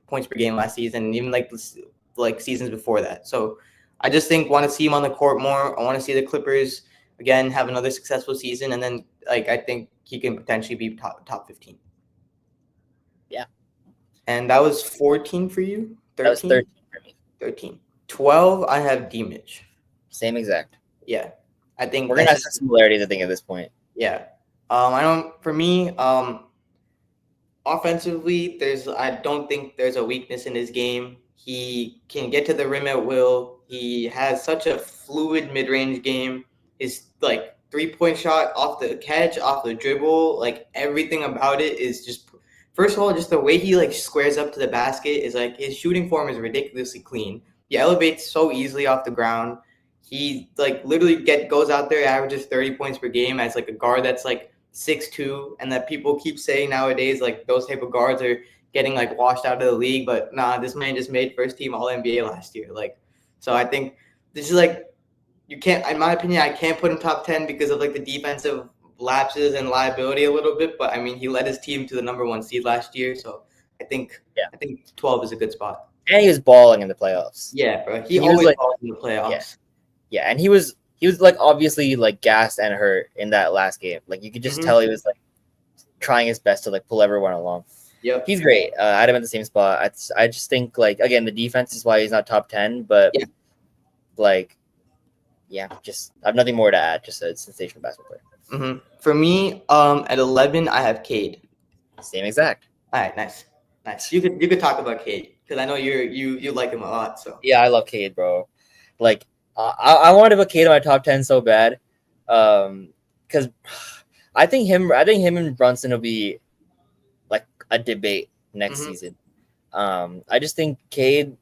points per game last season, and even like seasons before that. So I just think want to see him on the court more. I want to see the Clippers again have another successful season, and then like I think he can potentially be top 15. Yeah. And that was 14 for you? 13? That was 13 for me. 13. 12, I have D-Mitch. Same exact. Yeah. I think we're gonna have some similarities, I think, at this point. Yeah. For me, offensively, I don't think there's a weakness in his game. He can get to the rim at will. He has such a fluid mid-range game. His like 3-point shot off the catch, off the dribble, like everything about it is just, first of all, just the way he like squares up to the basket is like his shooting form is ridiculously clean. He elevates so easily off the ground. He like literally goes out there, averages 30 points per game as like a guard that's like 6'2", and that people keep saying nowadays like those type of guards are getting like washed out of the league, but nah, this man just made first team All NBA last year. Like, so I think this is like, you can't, in my opinion, I can't put him top 10 because of like the defensive lapses and liability a little bit, but I mean he led his team to the number 1 seed last year, so I think 12 is a good spot. And he was balling in the playoffs. Yeah, bro. He always like, balls in the playoffs. Yeah, and he was like obviously like gassed and hurt in that last game. Like you could just tell he was like trying his best to like pull everyone along. Yep. He's great. I had him at the same spot. I just think like again the defense is why he's not top 10, but like just I have nothing more to add. Just a sensational basketball player. For me, at 11, I have Cade. Same exact. All right, nice. You could talk about Cade because I know you like him a lot. So yeah, I love Cade, bro. Like I wanted to put Cade in my top 10 so bad, because I think him and Brunson will be like a debate next season. I just think Cade,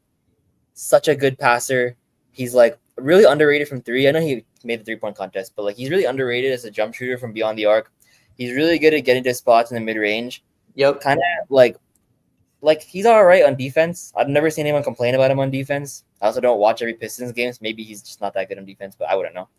such a good passer. He's like really underrated from three. I know he made the 3-point contest, but like he's really underrated as a jump shooter from beyond the arc. He's really good at getting to spots in the mid range. Yep. Kind of like he's all right on defense. I've never seen anyone complain about him on defense. I also don't watch every Pistons games. Maybe he's just not that good on defense, but I wouldn't know.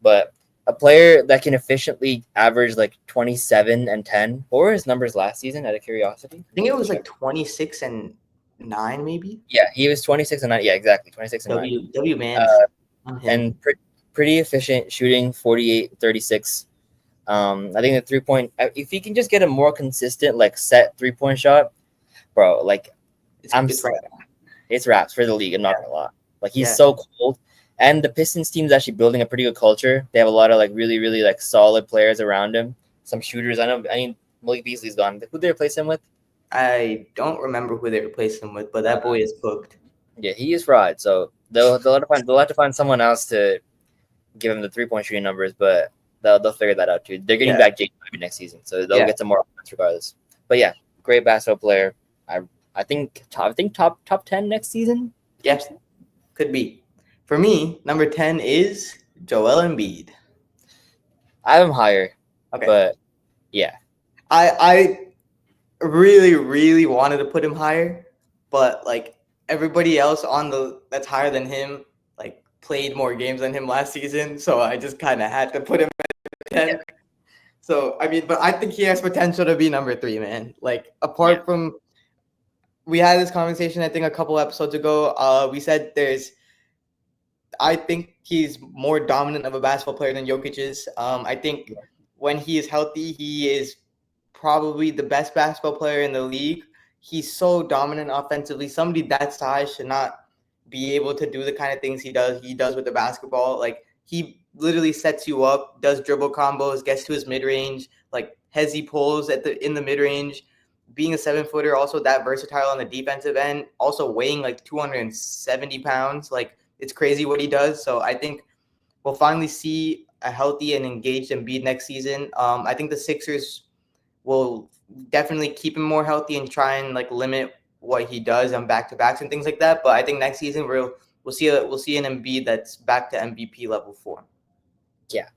But a player that can efficiently average like 27 and 10. What were his numbers last season, out of curiosity? I think it was like 26 and 9, maybe. Yeah, he was 26 and 9. Yeah, exactly, 26 and 9. W man. And pretty efficient shooting, 48, 36. I think the 3-point, if he can just get a more consistent like set 3-point shot, bro, like it's raps for the league. I'm not gonna lie. Like he's so cold, and the Pistons team is actually building a pretty good culture. They have a lot of like really, really like solid players around him. Some shooters. I mean, Malik Beasley's gone. Who they replace him with? I don't remember who they replaced him with, but that boy is cooked. Yeah, he is fried. So they'll have to find someone else to give him the 3-point shooting numbers, but they'll figure that out too. They're getting back Jake next season, so they'll get some more offense regardless. But yeah, great basketball player. I think top 10 next season. Yes, could be. For me, number 10 is Joel Embiid. I have him higher. Okay, but yeah, I really, really wanted to put him higher, but like everybody else that's higher than him, like played more games than him last season, so I just kind of had to put him at 10. Yeah. So I mean, but I think he has potential to be number 3, man. Like apart from. We had this conversation, I think, a couple episodes ago. We said I think he's more dominant of a basketball player than Jokic is. I think when he is healthy, he is probably the best basketball player in the league. He's so dominant offensively. Somebody that size should not be able to do the kind of things he does with the basketball. Like he literally sets you up, does dribble combos, gets to his mid range, like hezzy pulls in the mid range. being a 7-footer, also that versatile on the defensive end, also weighing like 270 pounds. Like, it's crazy what he does. So I think we'll finally see a healthy and engaged Embiid next season. I think the Sixers will definitely keep him more healthy and try and like limit what he does on back-to-backs and things like that. But I think next season we'll see an Embiid that's back to MVP level form. Yeah,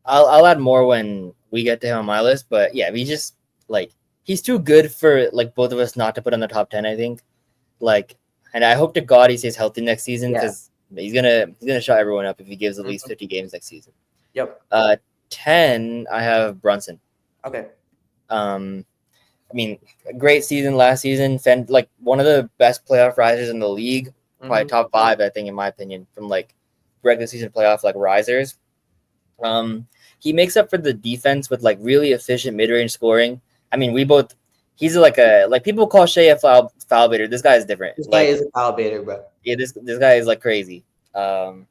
I'll add more when we get to him on my list. But yeah, we just like he's too good for like both of us not to put on the top 10. I think like, and I hope to God he stays healthy next season because he's gonna shut everyone up if he gives at least 50 games next season. Yep. 10 I have Brunson. Okay. I mean, a great season last season. Like one of the best playoff risers in the league, probably top 5, I think, in my opinion, from like regular season playoff like risers. He makes up for the defense with like really efficient mid-range scoring. I mean, he's like people call Shea a foul baiter. This guy is different. This guy is a foul baiter, bro. Yeah, this guy is like crazy. But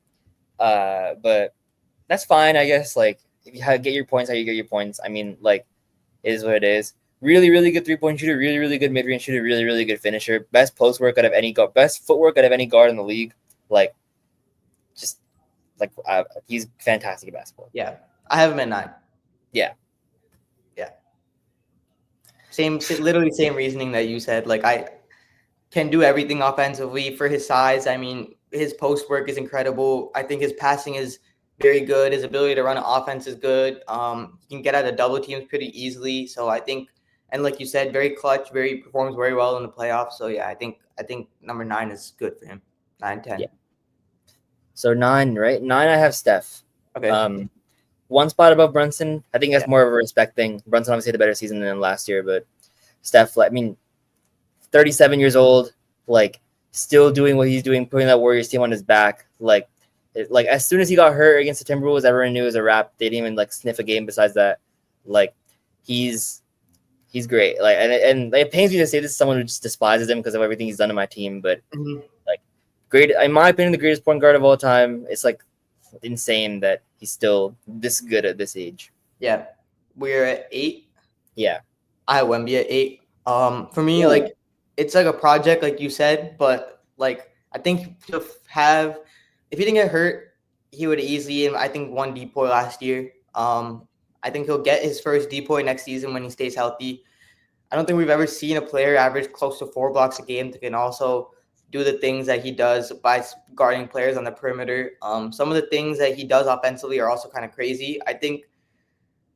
that's fine, I guess. Like if you get your points, how you get your points. I mean, like it is what it is. Really, really good 3-point shooter. Really, really good mid-range shooter. Really, really good finisher. Best post work out of any guard. Best footwork out of any guard in the league. Like, just like he's fantastic at basketball. Yeah, I have him at 9. Yeah. Literally same reasoning that you said. Like, I can do everything offensively for his size. I mean, his post work is incredible. I think his passing is very good. His ability to run an offense is good. He can get out of double teams pretty easily. So I think, and like you said, very clutch, performs very well in the playoffs. So yeah, I think number 9 is good for him. 9, 10. Yeah. So 9, right? 9, I have Steph. Okay. One spot above Brunson. I think that's more of a respect thing. Brunson obviously had a better season than last year, but Steph, I mean, 37 years old, like still doing what he's doing, putting that Warriors team on his back. Like as soon as he got hurt against the Timberwolves, everyone knew it was a wrap. They didn't even like sniff a game besides that. Like he's great. Like and it pains me to say this to someone who just despises him because of everything he's done to my team, but like great in my opinion, the greatest point guard of all time. It's like insane that he's still this good at this age. Yeah. We're at 8. Yeah. I have Wemby at 8. For me, like it's like a project, like you said, but like I think if he didn't get hurt, he would easily, I think, won DPOY last year. I think he'll get his first DPOY next season when he stays healthy. I don't think we've ever seen a player average close to 4 blocks a game that can also do the things that he does by guarding players on the perimeter. Some of the things that he does offensively are also kind of crazy. I think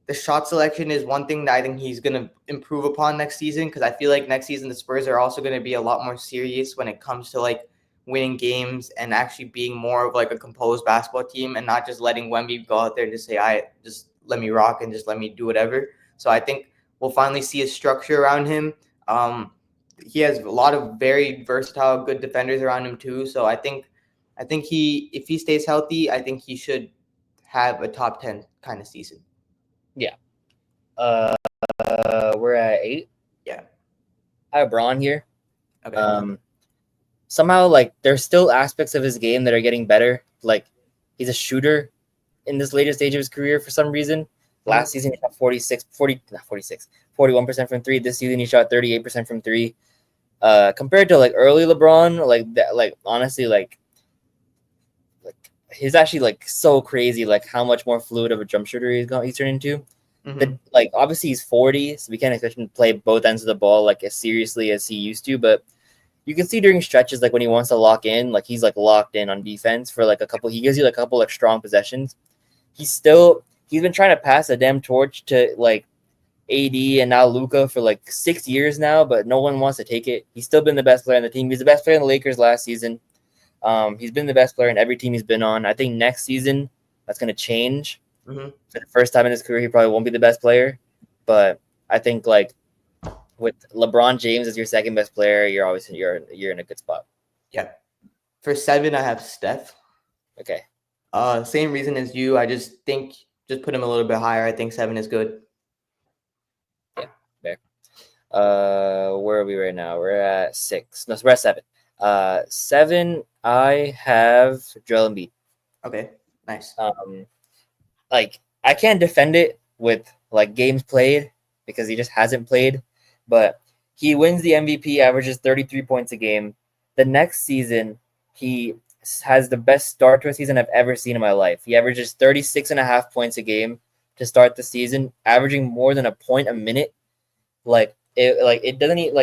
the shot selection is one thing that I think he's going to improve upon next season, because I feel like next season the Spurs are also going to be a lot more serious when it comes to like winning games and actually being more of like a composed basketball team and not just letting Wemby go out there and just say, I just let me rock and just let me do whatever. So I think we'll finally see a structure around him. He has a lot of very versatile, good defenders around him too. So I think if he stays healthy, I think he should have a top 10 kind of season. Yeah. We're at 8. Yeah. I have Braun here. Okay. Somehow, like, there's still aspects of his game that are getting better. Like, he's a shooter in this later stage of his career for some reason. Last season, he shot 41% from 3. This season, he shot 38% from 3. Compared to, like, early LeBron, like, that, like, honestly, like, he's actually, like, so crazy, like, how much more fluid of a jump shooter he's turned into. Like, obviously, he's 40, so we can't expect him to play both ends of the ball, like, as seriously as he used to, but you can see during stretches, like, when he wants to lock in, like, he's, like, locked in on defense for, like, he gives you, like, a couple, like, strong possessions. He's been trying to pass a damn torch to, like, AD and now Luka for, like, 6 years now, but no one wants to take it. He's still been the best player on the team. He's the best player in the Lakers last season. He's been the best player in every team he's been on. I think next season, that's going to change. For the first time in his career, he probably won't be the best player, but I think, like, with LeBron James as your second best player, you're in a good spot. Yeah. For 7, I have Steph. Okay. Same reason as you. I just think put him a little bit higher. I think 7 is good. Yeah, fair. Where are we right now? We're at 6. No, so we're at 7. 7, I have Joel Embiid. Okay, nice. Like, I can't defend it with, like, games played because he just hasn't played, but He wins the MVP, averages 33 points a game. The next season, he has the best start to a season I've ever seen in my life. He averages 36.5 points a game to start the season, averaging more than a point a minute. It doesn't need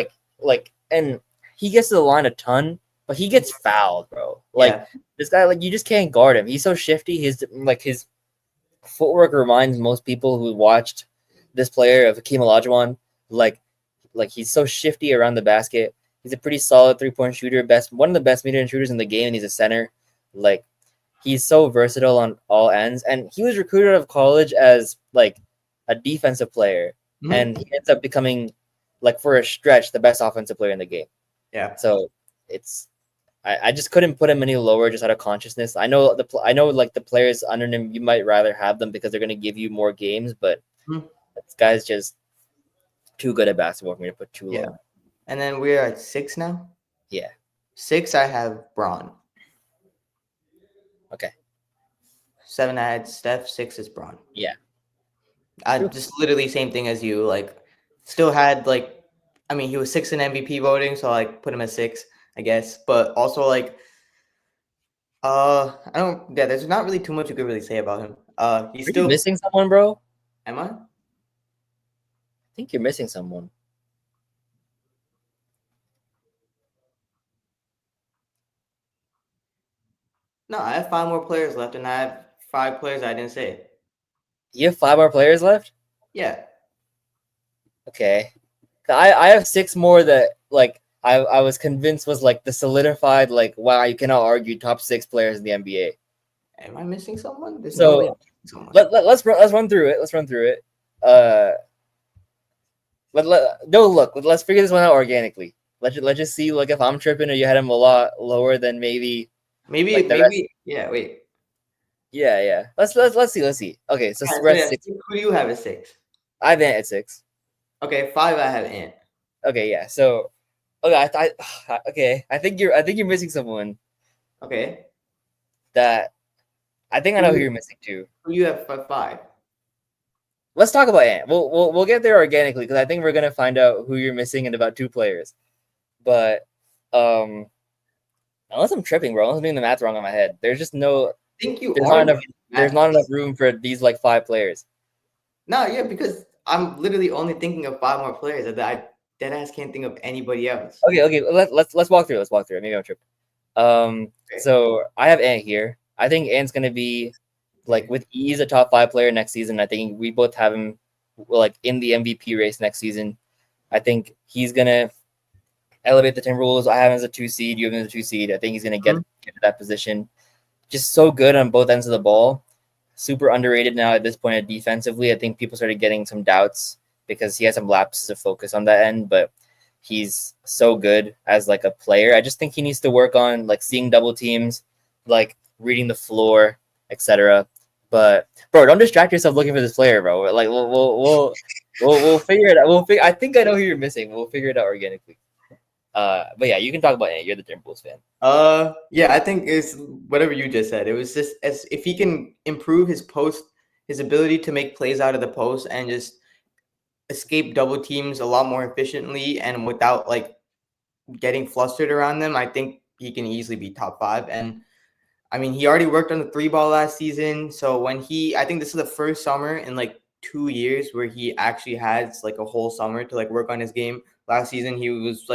and he gets to the line a ton, but he gets fouled, bro. Yeah. This guy, you just can't guard him. He's so shifty. His footwork reminds most people who watched this player of Hakeem Olajuwon. Like he's so shifty around the basket. He's a pretty solid 3-point shooter, one of the best mid-range shooters in the game, and he's a center. Like he's so versatile on all ends, and he was recruited out of college as a defensive player, and he ends up becoming for a stretch the best offensive player in the game. Yeah. So I just couldn't put him any lower just out of consciousness. I know the players under him, you might rather have them because they're going to give you more games, but this guy's just too good at basketball for me to put too low. And then we're at 6 now? Yeah. 6, I have Braun. Okay. 7, I had Steph. 6 is Braun. Yeah. I just literally same thing as you. Still had he was 6 in MVP voting, so put him at 6, I guess. But also there's not really too much you could really say about him. He's still missing someone, bro. Am I? I think you're missing someone. No, I have 5 more players left, and I have 5 players I didn't say. You have 5 more players left? Yeah. Okay. I have 6 more that I was convinced was the solidified wow, you cannot argue top 6 players in the NBA. Am I missing someone? There's so no way I'm missing someone. Let's run through it. Let's run through it. Let's figure this one out organically. Let's just see if I'm tripping or you had him a lot lower than maybe. Yeah. Wait. Yeah. Let's see. Okay, so we're at 6. Who do you have at 6? I have Ant at 6. Okay, 5. I have Ant. Okay, yeah. So, I think you're missing someone. Okay. That I think I know who you're missing too. Who do you have 5? Let's talk about Ant. We'll get there organically because I think we're gonna find out who you're missing in about 2 players. But unless I'm tripping, bro, unless I'm doing the math wrong in my head, there's just no. I think you there's are. There's not enough room for these 5 players. No, yeah, because I'm literally only thinking of 5 more players. I deadass can't think of anybody else. Okay. Let's walk through. Maybe I'm tripping. Okay. So I have Ant here. I think Ant's gonna be with ease a top 5 player next season. I think we both have him in the MVP race next season. I think he's gonna elevate the Timberwolves. I have him as a 2 seed. You have him as a 2 seed. I think he's gonna get to that position. Just so good on both ends of the ball. Super underrated now at this point defensively. I think people started getting some doubts because he has some lapses of focus on that end, but he's so good as a player. I just think he needs to work on seeing double teams, reading the floor, etc. But bro, don't distract yourself looking for this player, bro. We'll figure it out. I think I know who you're missing. We'll figure it out organically. But yeah, you can talk about it. You're the Timberwolves fan. Yeah, I think it's whatever you just said. It was just as if he can improve his ability to make plays out of the post and just escape double teams a lot more efficiently and without getting flustered around them. I think he can easily be top 5. And I mean, he already worked on the 3-ball last season. So I think this is the first summer in 2 years where he actually has a whole summer to work on his game. Last season, he was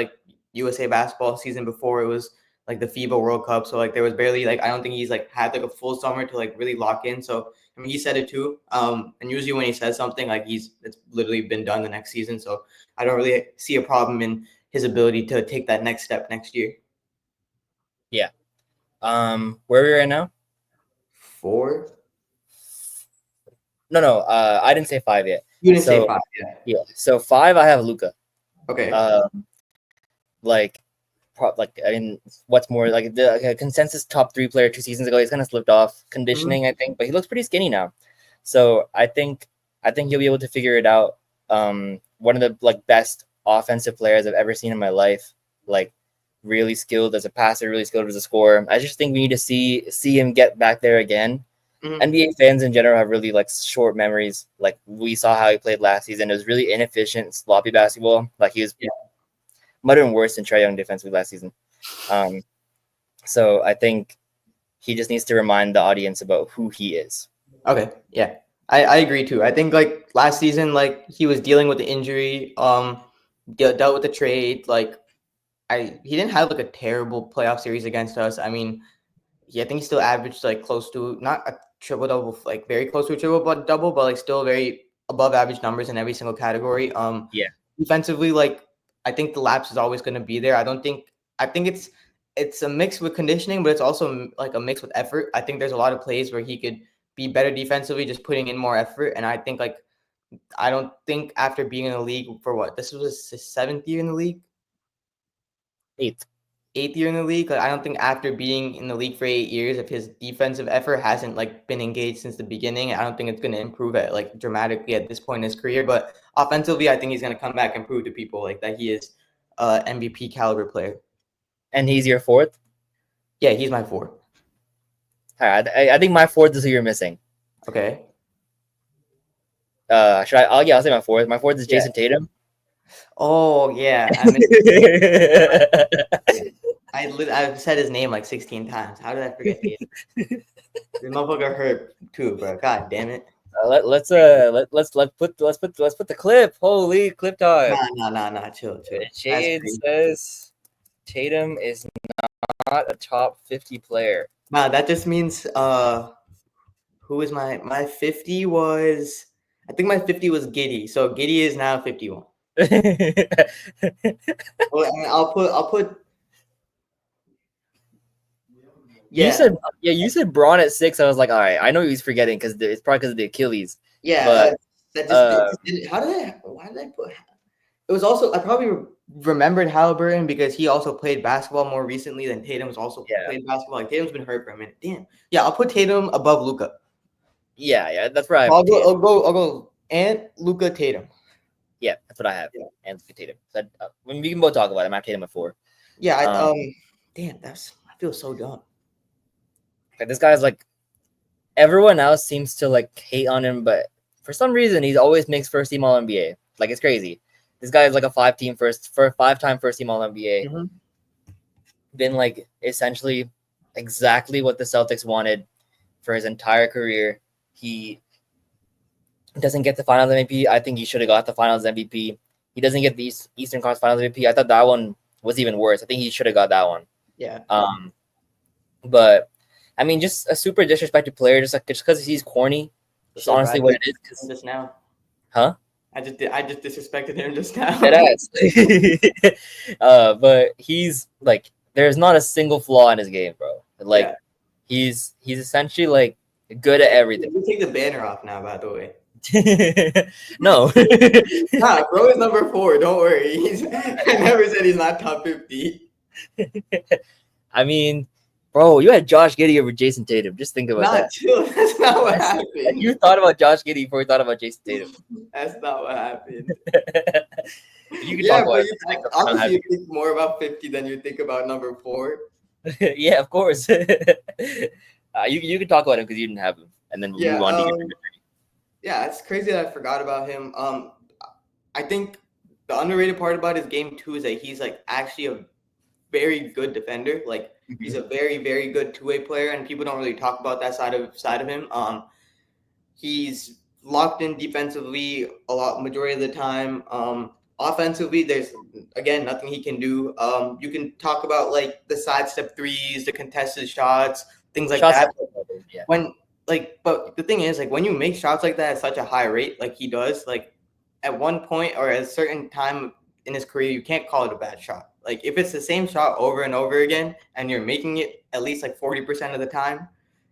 USA basketball. Season before, it was the FIBA World Cup. So there was barely I don't think he's had a full summer to really lock in. So I mean, he said it too. And usually when he says something, it's literally been done the next season. So I don't really see a problem in his ability to take that next step next year. Yeah. Where are we right now? 4. No. I didn't say 5 yet. You didn't say 5. Yeah. So 5, I have Luka. Okay. I mean, what's more the consensus top 3 player 2 seasons ago? He's kind of slipped off conditioning, I think, but he looks pretty skinny now. So I think he'll be able to figure it out. One of the best offensive players I've ever seen in my life. Really skilled as a passer, really skilled as a scorer. I just think we need to see him get back there again. NBA fans in general have really short memories. We saw how he played last season. It was really inefficient, sloppy basketball. He was might have been worse than Trae Young defensively last season. So I think he just needs to remind the audience about who he is. Okay, yeah, I agree too. I think like last season, like he was dealing with the injury, dealt with the trade. Like he didn't have like a terrible playoff series against us. I mean, I think he still averaged like close to not a triple double, like very close to a triple but double, but like still very above average numbers in every single category. Yeah. Defensively, like I think the lapse is always going to be there. I think it's a mix with conditioning, but it's also like a mix with effort. I think there's a lot of plays where he could be better defensively, just putting in more effort. And I don't think after being in the league for what this was his 7th year in the league, Eighth. 8th year in the league. Like I don't think after being in the league for 8 years, if his defensive effort hasn't like been engaged since the beginning, I don't think it's going to improve at like dramatically at this point in his career. But offensively, I think he's going to come back and prove to people like that he is MVP caliber player. And he's your fourth? Yeah, he's my 4. I think my fourth is who you're missing. Okay. Should I? Oh yeah, I'll say my fourth. My fourth is Jason Tatum. Oh yeah, I've said his name like 16 times. How did I forget Tatum? The motherfucker hurt too, bro. God damn it. Let's put the clip. Holy clip time. Nah. Chill. Shade says Tatum is not a top 50 player. Nah, that just means who is my 50 was I think my 50 was Giddy. So Giddy is now 51. Well, I'll put yeah. You said Braun at 6. I was like, all right, I know he's forgetting because it's probably because of the Achilles. Yeah, but why did I put it was also I probably remembered Halliburton because he also played basketball more recently than Tatum's also played basketball. Like Tatum's been hurt for a minute. Damn. Yeah, I'll put Tatum above Luka. Yeah, that's right. I'll go and Luka Tatum. Yeah, that's what I have. Yeah. And Luka Tatum. So, when we can both talk about it, I have Tatum at 4. Yeah, damn, I feel so dumb. This guy's like everyone else seems to like hate on him, but for some reason he always makes first team All NBA. Like it's crazy. This guy is like a 5-time first team All NBA. Mm-hmm. Been like essentially exactly what the Celtics wanted for his entire career. He doesn't get the Finals MVP. I think he should have got the Finals MVP. He doesn't get the Eastern Conference Finals MVP. I thought that one was even worse. I think he should have got that one. Yeah. But I mean, just a super disrespected player, just because he's corny. That's honestly what it is. Just now. Huh? I just disrespected him just now. It has. But he's like, there's not a single flaw in his game, bro. Like, he's essentially like good at everything. You take the banner off now, by the way. No. Nah, bro is number 4. Don't worry. I never said he's not top 50. I mean, bro, you had Josh Giddey over Jason Tatum. Just think about that. Chill. That's not what happened. You thought about Josh Giddey before you thought about Jason Tatum. That's not what happened. You can talk about it. Obviously, you think more about 50 than you think about number 4. Yeah, of course. You can talk about him because you didn't have him, and then move on to your number 3. Yeah, it's crazy that I forgot about him. I think the underrated part about his game too is that he's like actually a very good defender. Like he's a very, very good two-way player, and people don't really talk about that side of him. He's locked in defensively majority of the time. Offensively, there's again nothing he can do. You can talk about like the sidestep threes, the contested shots, things like that. Yeah. But the thing is, like, when you make shots like that at such a high rate, like he does, like at one point or at a certain time in his career, you can't call it a bad shot. Like if it's the same shot over and over again, and you're making it at least like 40% of the time,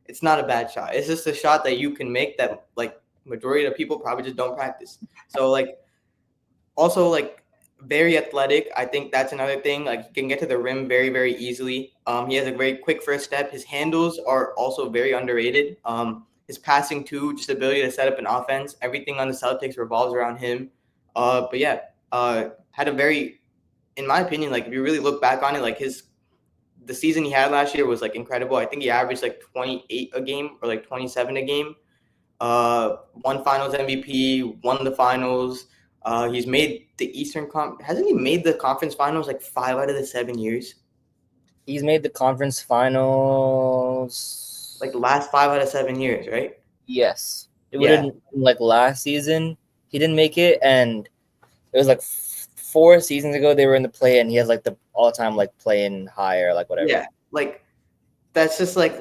it's not a bad shot. It's just a shot that you can make that like majority of people probably just don't practice. So like, also like very athletic. I think that's another thing. Like he can get to the rim very, very easily. He has a very quick first step. His handles are also very underrated. His passing too, just ability to set up an offense. Everything on the Celtics revolves around him. But yeah, had a very, in my opinion, like if you really look back on it, like the season he had last year was like incredible. I think he averaged like 28 a game or like 27 a game. Won Finals MVP, won the finals. He's made the hasn't he made the conference finals like 5 out of the 7 years? He's made the conference finals. Like the last 5 out of 7 years, right? Yes. It Yeah. wouldn't like last season. He didn't make it, and it was like 4 seasons ago they were in the play, and he has like the all-time like play-in high or like whatever. Yeah, like that's just like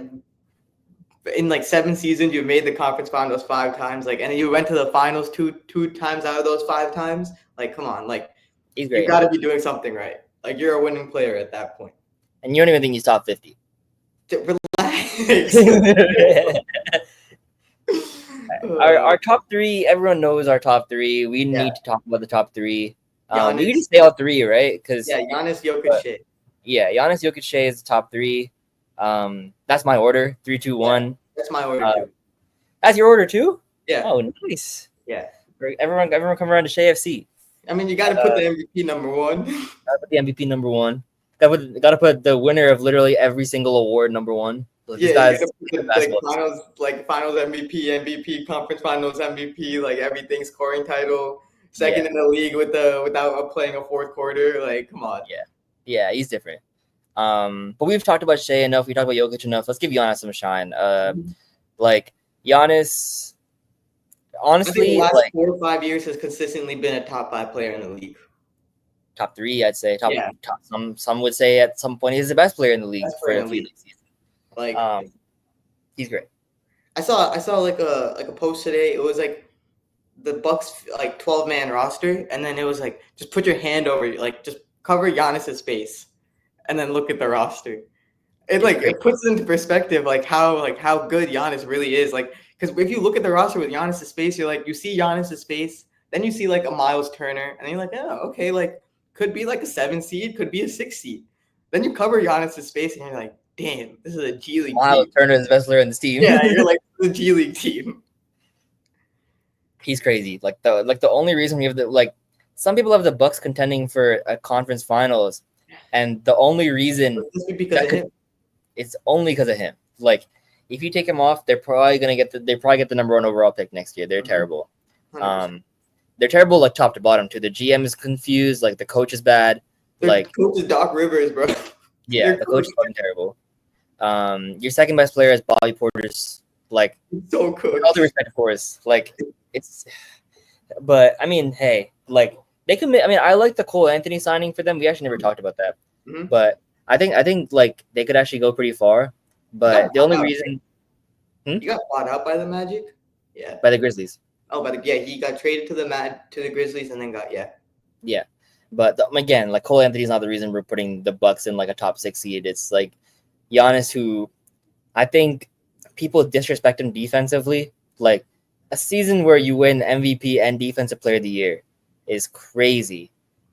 in like 7 seasons you made the conference finals 5 times, like, and you went to the finals two times out of those 5 times. Like, come on, like He's you great. got to be doing something right. Like you're a winning player at that point. And you don't even think he's top 50. Relax. Our top 3, everyone knows our top 3. We Yeah. need to talk about the top 3. We Giannis. can just say all 3, right? Because Yeah, Giannis, Jokic, Shea. yeah, Giannis, Jokic, Shea is the top 3. That's my order. 3, 2, 1. That's my order too. That's your order too? Yeah. Oh, nice. Yeah. Everyone come around to Shea FC. I mean, you got to put the MVP number 1. Gotta put the MVP number 1. Gotta put the winner of literally every single award number 1. Yeah, you gotta put the finals MVP, conference finals MVP, like everything, scoring title, second in the league without playing a fourth quarter. Like, come on. Yeah, he's different. But we've talked about Shea enough. We talked about Jokic enough. Let's give Giannis some shine. Like Giannis, honestly, I think the last like 4 or 5 years has consistently been a top 5 player in the league. Top 3, I'd say. Top. Some would say at some point he's the best player in the league for a few seasons. Like, he's great. I saw like a post today. It was like the Bucks like 12-man roster, and then it was like just put your hand over, like just cover Giannis's face, and then look at the roster. It puts into perspective like how good Giannis really is. Like, because if you look at the roster with Giannis's face, you're like, you see Giannis's face, then you see like a Miles Turner, and you're like, oh, okay, like could be like a 7 seed, could be a 6 seed. Then you cover Giannis's face, and you're like, damn, this is a G League Miles team. Turner is the best player in this team. Yeah, you're like the G League team. He's crazy. Like the only reason we have some people have the Bucks contending for a conference finals, and the only reason it's only because of him. Like, if you take him off, they're probably get the number 1 overall pick next year. They're terrible. 100%. They're terrible like top to bottom too. The GM is confused. Like the coach is bad. The coach is Doc Rivers, bro. Yeah, the coach is fucking terrible. Your second best player is Bobby Porter's. Like, so cooked. All due respect, of course. Like, it's. But I mean, hey, like they could. I mean, I like the Cole Anthony signing for them. We actually never talked about that. Mm-hmm. But I think like they could actually go pretty far. But the only reason you got bought out by the Magic, yeah, by the Grizzlies. Oh, he got traded to the Grizzlies and then yeah. But again, like Cole Anthony's not the reason we're putting the Bucks in like a top 6 seed. It's like Giannis, who I think people disrespect him defensively. Like a season where you win MVP and Defensive Player of the Year is crazy,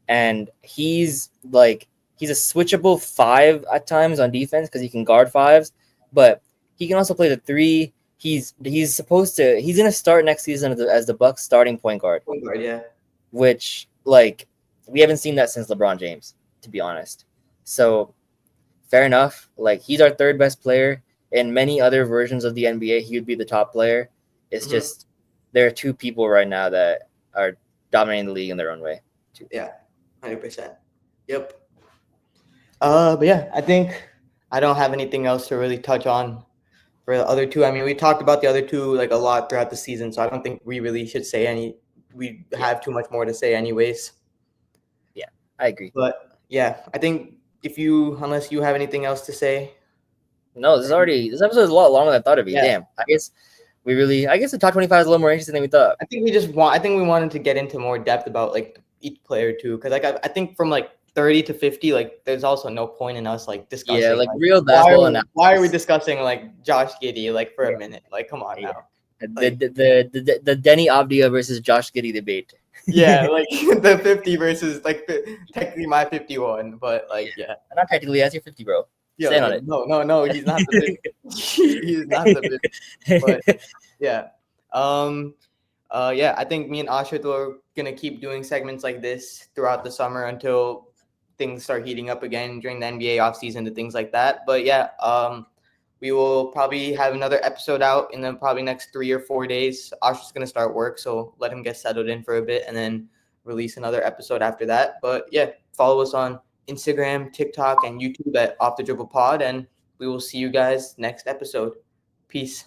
and he's a switchable 5 at times on defense because he can guard 5s, but he can also play the 3. He's gonna start next season as the Bucks starting point guard. Yeah. Which like we haven't seen that since LeBron James, to be honest. So fair enough. Like he's our 3rd best player. In many other versions of the NBA, he would be the top player. It's just there are 2 people right now that are dominating the league in their own way. Yeah, 100%. Yep. But yeah, I think I don't have anything else to really touch on for the other 2. I mean, we talked about the other 2 like a lot throughout the season, so I don't think we really should say we have too much more to say anyways. Yeah, I agree. But yeah, I think unless you have anything else to say. No, this episode is a lot longer than I thought it'd be. Yeah. Damn. I guess the top 25 is a little more interesting than we thought. I think we wanted to get into more depth about like each player too, because like I think from like 30 to 50, like there's also no point in us like discussing. Yeah, like real basketball. Why are we discussing like Josh Giddey like for a minute? Like, come on now. The Denny Abdia versus Josh Giddey debate. Yeah, like the 50 versus like technically my 51, but like yeah. Not technically, that's your 50, bro. Yeah, stand on it. No, he's not the 50. He's not the 50. But yeah. I think me and Aashrith are gonna keep doing segments like this throughout the summer until things start heating up again during the NBA offseason and things like that. But yeah, we will probably have another episode out in the probably next 3 or 4 days. Ashrith's gonna start work, so let him get settled in for a bit, and then release another episode after that. But yeah, follow us on Instagram, TikTok, and YouTube at Off the Dribble Pod, and we will see you guys next episode. Peace.